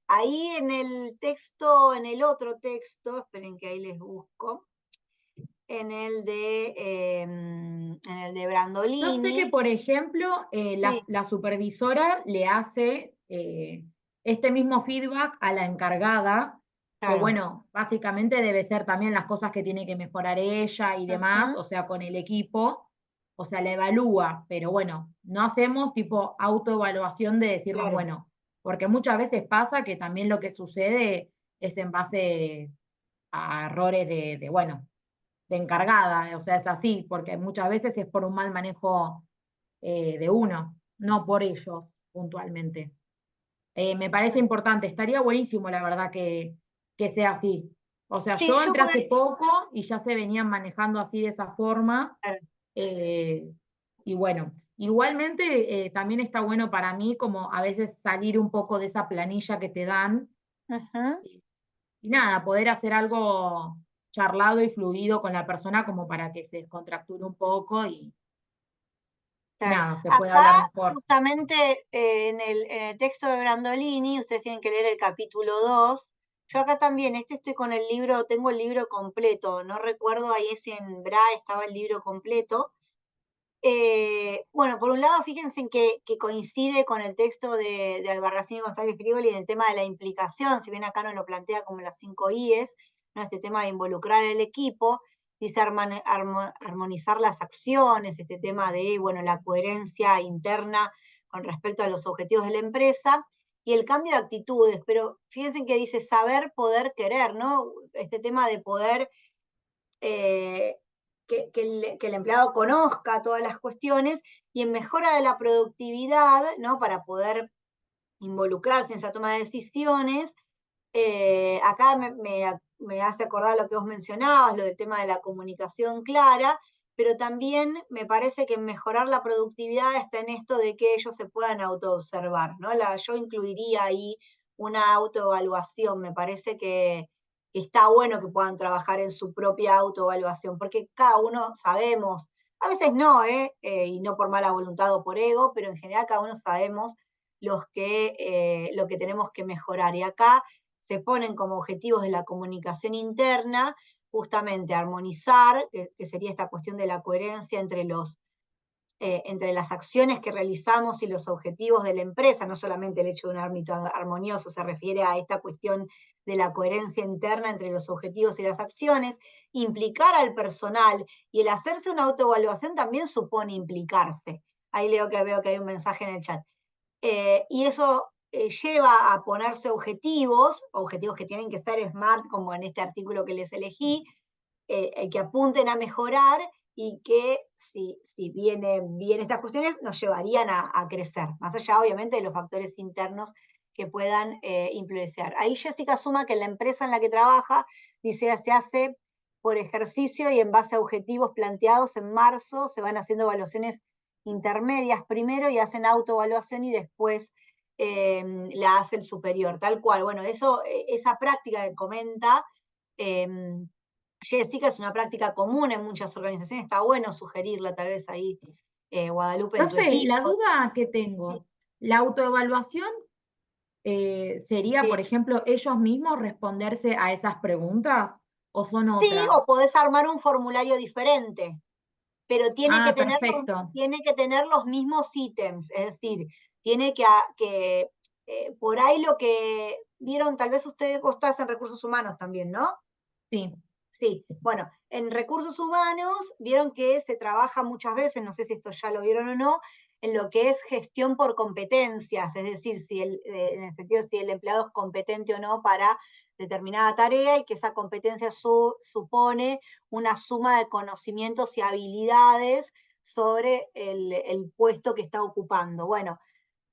ahí en el texto, en el otro texto, esperen que ahí les busco, en el de yo sé que, Brandolini, por ejemplo, sí, la supervisora le hace este mismo feedback a la encargada, que claro, bueno, básicamente debe ser también las cosas que tiene que mejorar ella y demás, ujú, o sea, con el equipo, o sea, la evalúa, pero bueno, no hacemos tipo autoevaluación de decirnos, claro, bueno, porque muchas veces pasa que también lo que sucede es en base a errores bueno, de encargada, o sea, es así, porque muchas veces es por un mal manejo de uno, no por ellos puntualmente. Me parece importante, estaría buenísimo, la verdad, que sea así. O sea, sí, yo yo entré voy, hace poco y ya se venían manejando así de esa forma. claro, eh, y bueno, igualmente también está bueno para mí como a veces salir un poco de esa planilla que te dan ujú, y nada, poder hacer algo charlado y fluido con la persona como para que se descontracture un poco y claro. nada, se pueda Acá, hablar mejor. justamente en el texto de Brandolini, ustedes tienen que leer el capítulo 2. Yo acá también, estoy con el libro, tengo el libro completo, no recuerdo ahí si en Braille estaba el libro completo. Bueno, por un lado, fíjense en que coincide con el texto de Albarracín y González Frívoli en el tema de la implicación, si bien acá no lo plantea como las 5 I's, ¿no? Este tema de involucrar al equipo, dice armonizar las acciones, este tema de, bueno, la coherencia interna con respecto a los objetivos de la empresa y el cambio de actitudes, pero fíjense que dice saber, poder, querer, ¿no? Este tema de poder eh, que el empleado conozca todas las cuestiones y en mejora de la productividad, ¿no? Para poder involucrarse en esa toma de decisiones. Acá me hace acordar lo que vos mencionabas, lo del tema de la comunicación clara, pero también me parece que mejorar la productividad está en esto de que ellos se puedan autoobservar, ¿no? Yo incluiría ahí una autoevaluación, me parece que está bueno que puedan trabajar en su propia autoevaluación, porque cada uno sabemos, a veces no, y no por mala voluntad o por ego, pero en general cada uno sabemos lo que tenemos que mejorar. Y acá se ponen como objetivos de la comunicación interna justamente armonizar, que sería esta cuestión de la coherencia entre las acciones que realizamos y los objetivos de la empresa, no solamente el hecho de un ámbito armonioso, se refiere a esta cuestión de la coherencia interna entre los objetivos y las acciones, implicar al personal, y el hacerse una autoevaluación también supone implicarse. Ahí veo que hay un mensaje en el chat. Y eso lleva a ponerse objetivos que tienen que estar SMART, como en este artículo que les elegí, que apunten a mejorar y que si vienen bien estas cuestiones nos llevarían a crecer, más allá obviamente de los factores internos que puedan influenciar. Ahí Jessica suma que en la empresa en la que trabaja, dice, se hace por ejercicio y en base a objetivos planteados en marzo, se van haciendo evaluaciones intermedias primero y hacen autoevaluación y después la hace el superior, tal cual. Bueno, esa práctica que comenta Jessica es una práctica común en muchas organizaciones, está bueno sugerirla tal vez ahí, Guadalupe, en tu Profe, equipo. la duda que tengo, ¿la autoevaluación sería, por Sí, ejemplo, ellos mismos responderse a esas preguntas o son sí, otras? o podés armar un formulario diferente, pero Ah, perfecto. tiene que tener los mismos ítems, es decir, tiene que por ahí lo que vieron, tal vez vos estás en recursos humanos también, ¿no? Sí. Sí, bueno, en recursos humanos vieron que se trabaja muchas veces, no sé si esto ya lo vieron o no, en lo que es gestión por competencias, es decir, en el sentido si el empleado es competente o no para determinada tarea y que esa competencia supone una suma de conocimientos y habilidades sobre el puesto que está ocupando. Bueno,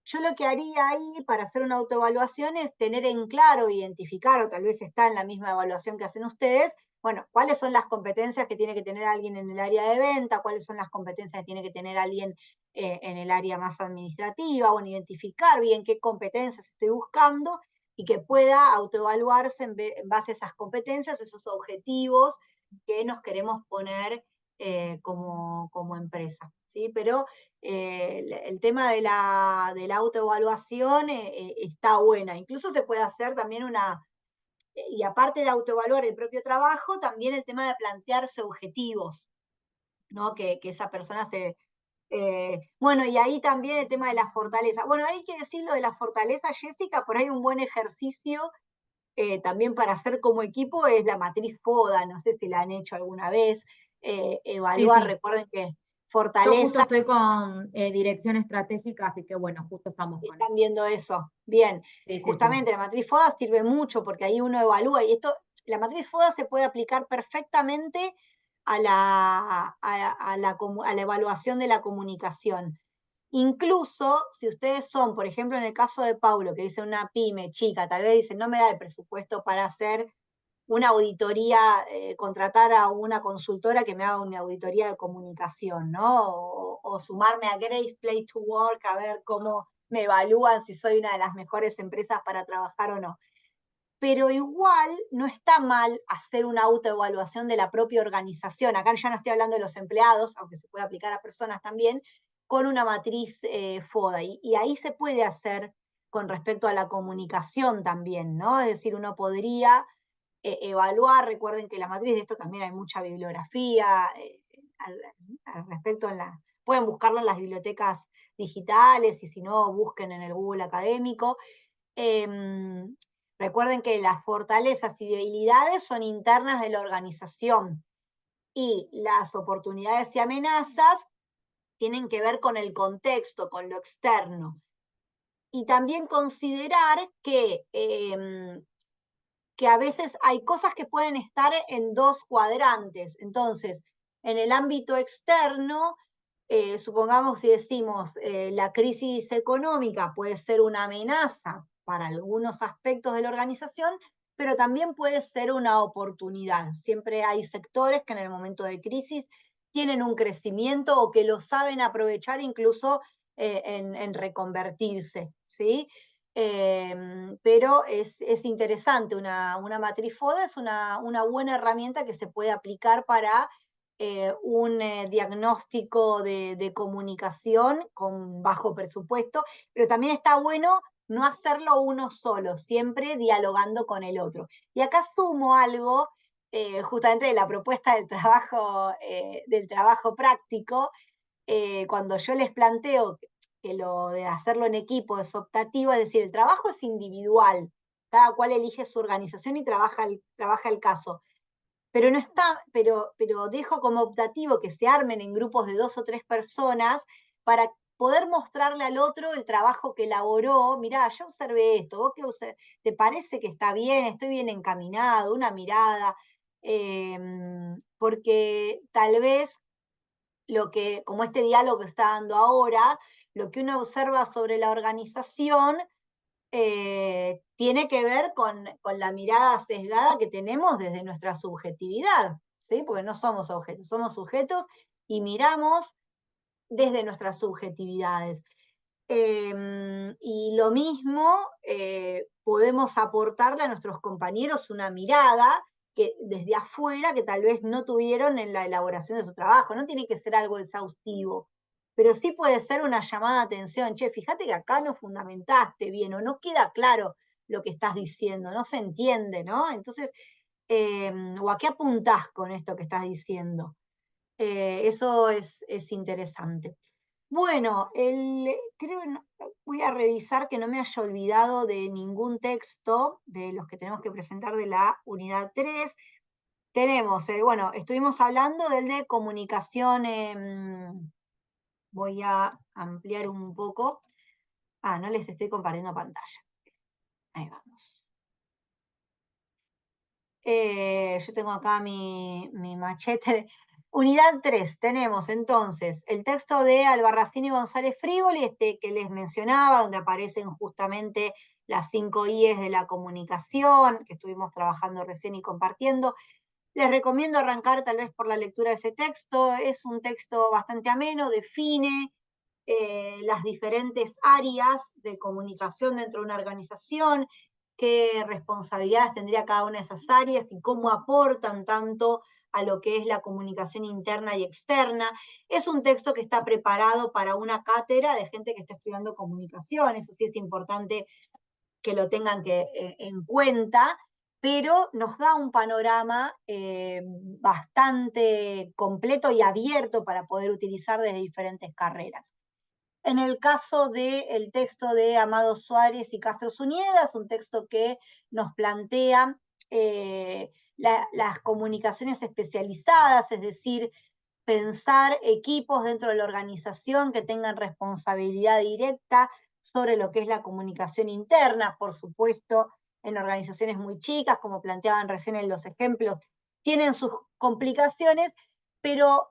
yo lo que haría ahí para hacer una autoevaluación es tener en claro, identificar, o tal vez está en la misma evaluación que hacen ustedes, bueno, cuáles son las competencias que tiene que tener alguien en el área de venta, cuáles son las competencias que tiene que tener alguien en el área más administrativa, bueno, identificar bien qué competencias estoy buscando y que pueda autoevaluarse en base a esas competencias, esos objetivos que nos queremos poner como empresa. ¿Sí? Pero el tema de la autoevaluación está buena. Incluso se puede hacer también y aparte de autoevaluar el propio trabajo, también el tema de plantearse objetivos, ¿no? Que esa persona bueno, y ahí también el tema de la fortaleza. Bueno, hay que decirlo de la fortaleza, Jessica, por ahí un buen ejercicio también para hacer como equipo es la matriz FODA, no sé si la han hecho alguna vez, Sí, evaluar, sí. recuerden que Yo justo fortaleza. estoy con dirección estratégica, así que bueno, justo estamos con Están eso. viendo eso. Bien, Sí, sí, sí. justamente la matriz FODA sirve mucho porque ahí uno evalúa y la matriz FODA se puede aplicar perfectamente a la evaluación de la comunicación. Incluso si ustedes son, por ejemplo, en el caso de Paulo, que dice una pyme chica, tal vez dice, no me da el presupuesto para hacer una auditoría, contratar a una consultora que me haga una auditoría de comunicación, ¿no? O sumarme a Grace Place to Work a ver cómo me evalúan si soy una de las mejores empresas para trabajar o no. Pero igual no está mal hacer una autoevaluación de la propia organización. Acá ya no estoy hablando de los empleados, aunque se puede aplicar a personas también, con una matriz FODA. Y ahí se puede hacer con respecto a la comunicación también, ¿no? Es decir, uno podría evaluar, recuerden que la matriz de esto también hay mucha bibliografía al respecto, pueden buscarlo en las bibliotecas digitales y si no, busquen en el Google académico. Recuerden que las fortalezas y debilidades son internas de la organización y las oportunidades y amenazas tienen que ver con el contexto, con lo externo. Y también considerar que a veces hay cosas que pueden estar en dos cuadrantes. Entonces, en el ámbito externo, supongamos si decimos la crisis económica puede ser una amenaza para algunos aspectos de la organización, pero también puede ser una oportunidad. Siempre hay sectores que en el momento de crisis tienen un crecimiento o que lo saben aprovechar incluso en reconvertirse, ¿sí? pero es interesante, una matriz FODA es una buena herramienta que se puede aplicar para un diagnóstico de comunicación con bajo presupuesto, pero también está bueno no hacerlo uno solo, siempre dialogando con el otro. Y acá sumo algo, justamente de la propuesta del trabajo práctico, cuando yo les planteo que lo de hacerlo en equipo es optativo, es decir, el trabajo es individual, cada cual elige su organización y trabaja el caso. Pero no está, pero dejo como optativo que se armen en grupos de 2 o 3 personas para poder mostrarle al otro el trabajo que elaboró. Mirá, yo observé esto, vos qué ¿te parece que está bien? Estoy bien encaminado, una mirada. Porque tal vez como este diálogo que está dando ahora, lo que uno observa sobre la organización tiene que ver con la mirada sesgada que tenemos desde nuestra subjetividad, ¿sí? Porque no somos objetos, somos sujetos y miramos desde nuestras subjetividades. Y lo mismo podemos aportarle a nuestros compañeros una mirada que desde afuera que tal vez no tuvieron en la elaboración de su trabajo. No tiene que ser algo exhaustivo, pero sí puede ser una llamada de atención. Che, fíjate que acá no fundamentaste bien o no queda claro lo que estás diciendo, no se entiende, ¿no? Entonces, o a qué apuntás con esto que estás diciendo. Eso es interesante. Bueno, creo, voy a revisar que no me haya olvidado de ningún texto de los que tenemos que presentar de la unidad 3. Tenemos, bueno, estuvimos hablando del de comunicación, voy a ampliar un poco. No les estoy compartiendo pantalla. Ahí vamos. Yo tengo acá mi machete. Unidad 3, tenemos entonces el texto de Albarracín y González Frívoli, que les mencionaba, donde aparecen justamente las 5 I's de la comunicación, que estuvimos trabajando recién y compartiendo. Les recomiendo arrancar tal vez por la lectura de ese texto. Es un texto bastante ameno, define las diferentes áreas de comunicación dentro de una organización, qué responsabilidades tendría cada una de esas áreas y cómo aportan tanto a lo que es la comunicación interna y externa. Es un texto que está preparado para una cátedra de gente que está estudiando comunicación, eso sí es importante que lo tengan en cuenta, pero nos da un panorama bastante completo y abierto para poder utilizar desde diferentes carreras. En el caso del texto de Amado Suárez y Castro Zunieda, es un texto que nos plantea las comunicaciones especializadas, es decir, pensar equipos dentro de la organización que tengan responsabilidad directa sobre lo que es la comunicación interna, por supuesto, en organizaciones muy chicas, como planteaban recién en los ejemplos, tienen sus complicaciones, pero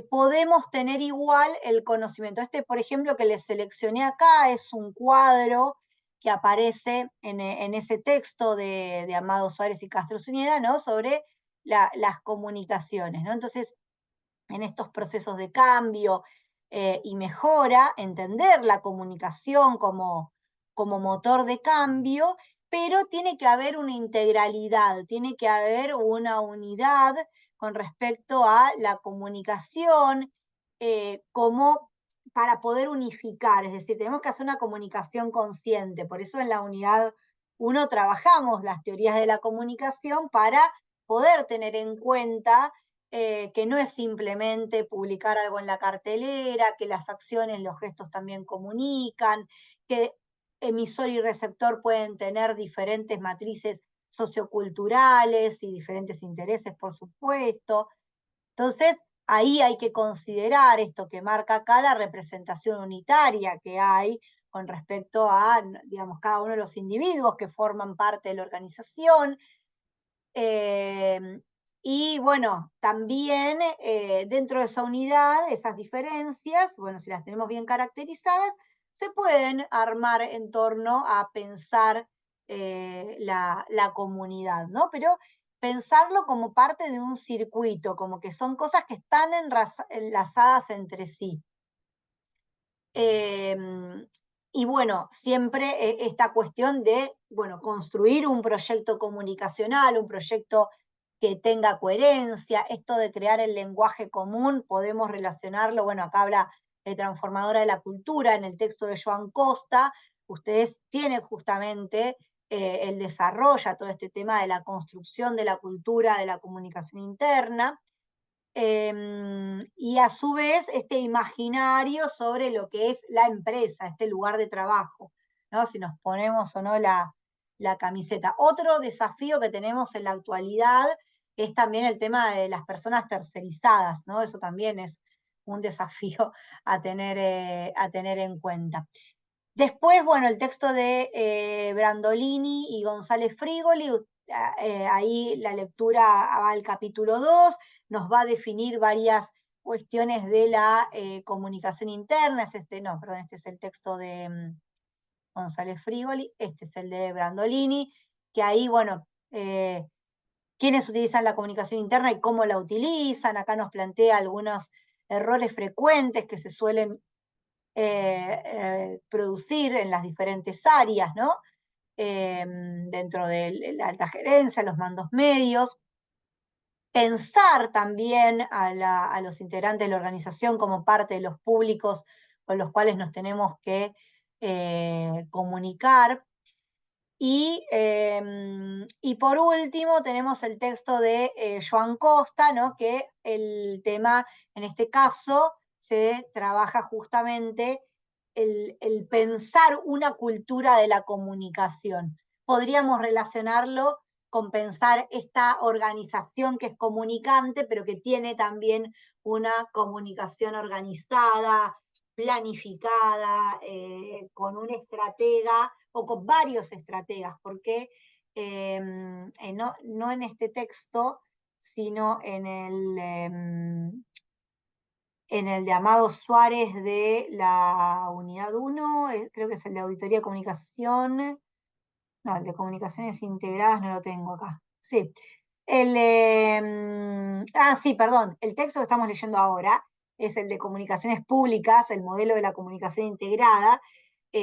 podemos tener igual el conocimiento. Este, por ejemplo, que les seleccioné acá, es un cuadro que aparece en ese texto de Amado Suárez y Castro Zunieda, ¿no? Sobre las comunicaciones, ¿no? Entonces, en estos procesos de cambio y mejora, entender la comunicación como motor de cambio, pero tiene que haber una integralidad, tiene que haber una unidad con respecto a la comunicación como para poder unificar, es decir, tenemos que hacer una comunicación consciente, por eso en la unidad 1 trabajamos las teorías de la comunicación para poder tener en cuenta que no es simplemente publicar algo en la cartelera, que las acciones, los gestos también comunican, que emisor y receptor pueden tener diferentes matrices socioculturales y diferentes intereses, por supuesto. Entonces, ahí hay que considerar esto que marca acá la representación unitaria que hay con respecto a, digamos, cada uno de los individuos que forman parte de la organización. Y bueno, también dentro de esa unidad, esas diferencias, bueno, si las tenemos bien caracterizadas, se pueden armar en torno a pensar la comunidad, ¿no? Pero pensarlo como parte de un circuito, como que son cosas que están enlazadas entre sí. Y bueno, siempre esta cuestión de, bueno, construir un proyecto comunicacional, un proyecto que tenga coherencia, esto de crear el lenguaje común, podemos relacionarlo, bueno, acá habla de transformadora de la cultura, en el texto de Joan Costa, ustedes tienen justamente el desarrollo, todo este tema de la construcción de la cultura, de la comunicación interna, y a su vez este imaginario sobre lo que es la empresa, este lugar de trabajo, ¿no? Si nos ponemos o no la camiseta. Otro desafío que tenemos en la actualidad es también el tema de las personas tercerizadas, ¿no? Eso también es un desafío a tener en cuenta. Después, bueno, el texto de Brandolini y González Frigoli, ahí la lectura va al capítulo 2, nos va a definir varias cuestiones de la comunicación interna. Este es el texto de González Frigoli, este es el de Brandolini, que ahí, bueno, quiénes utilizan la comunicación interna y cómo la utilizan. Acá nos plantea algunos errores frecuentes que se suelen producir en las diferentes áreas, ¿no? Dentro de la alta gerencia, los mandos medios. Pensar también a los integrantes de la organización como parte de los públicos con los cuales nos tenemos que comunicar. Y por último tenemos el texto de Joan Costa, ¿no? Que el tema, en este caso, se trabaja justamente el pensar una cultura de la comunicación. Podríamos relacionarlo con pensar esta organización que es comunicante, pero que tiene también una comunicación organizada, planificada, con un estratega o con varios estrategas, porque no en este texto, sino en el de Amado Suárez de la Unidad 1, creo que es el de Auditoría de Comunicación, no, el de Comunicaciones Integradas no lo tengo acá, sí. Sí, perdón, el texto que estamos leyendo ahora es el de Comunicaciones Públicas, el modelo de la comunicación integrada.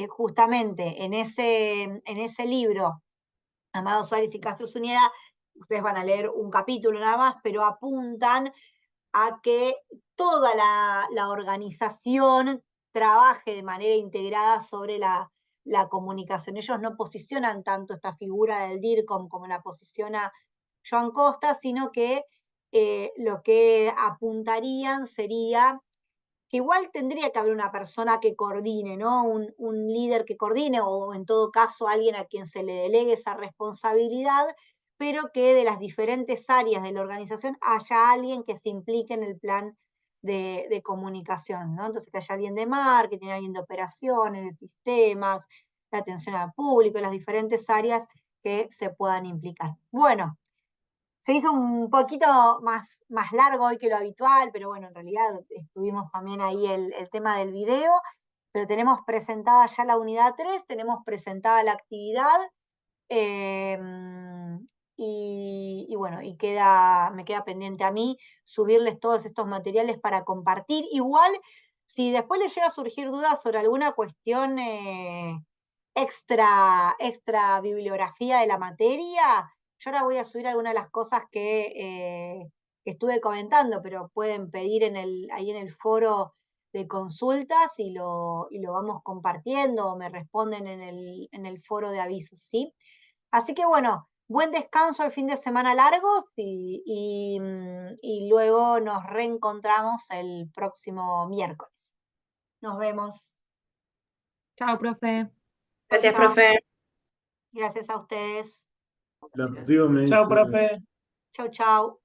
Justamente en ese libro, Amado Suárez y Castro Zúñiga, ustedes van a leer un capítulo nada más, pero apuntan a que toda la organización trabaje de manera integrada sobre la comunicación. Ellos no posicionan tanto esta figura del DIRCOM como la posiciona Joan Costa, sino que lo que apuntarían sería que igual tendría que haber una persona que coordine, ¿no? Un líder que coordine, o en todo caso alguien a quien se le delegue esa responsabilidad, pero que de las diferentes áreas de la organización haya alguien que se implique en el plan de comunicación, ¿no? Entonces que haya alguien de marketing, alguien de operaciones, de sistemas, de atención al público, las diferentes áreas que se puedan implicar. Bueno, se hizo un poquito más largo hoy que lo habitual, pero bueno, en realidad estuvimos también ahí el tema del video, pero tenemos presentada ya la unidad 3, tenemos presentada la actividad, eh, y bueno, me queda pendiente a mí subirles todos estos materiales para compartir. Igual, si después les llega a surgir dudas sobre alguna cuestión extra bibliografía de la materia, yo ahora voy a subir algunas de las cosas que estuve comentando, pero pueden pedir ahí en el foro de consultas y lo vamos compartiendo, o me responden en el foro de avisos, ¿sí? Así que bueno, buen descanso el fin de semana largo y luego nos reencontramos el próximo miércoles. Nos vemos. Chao, profe. Gracias, Chao. profe. Gracias a ustedes. La piba me Chao, dijo. profe. Chau, chau.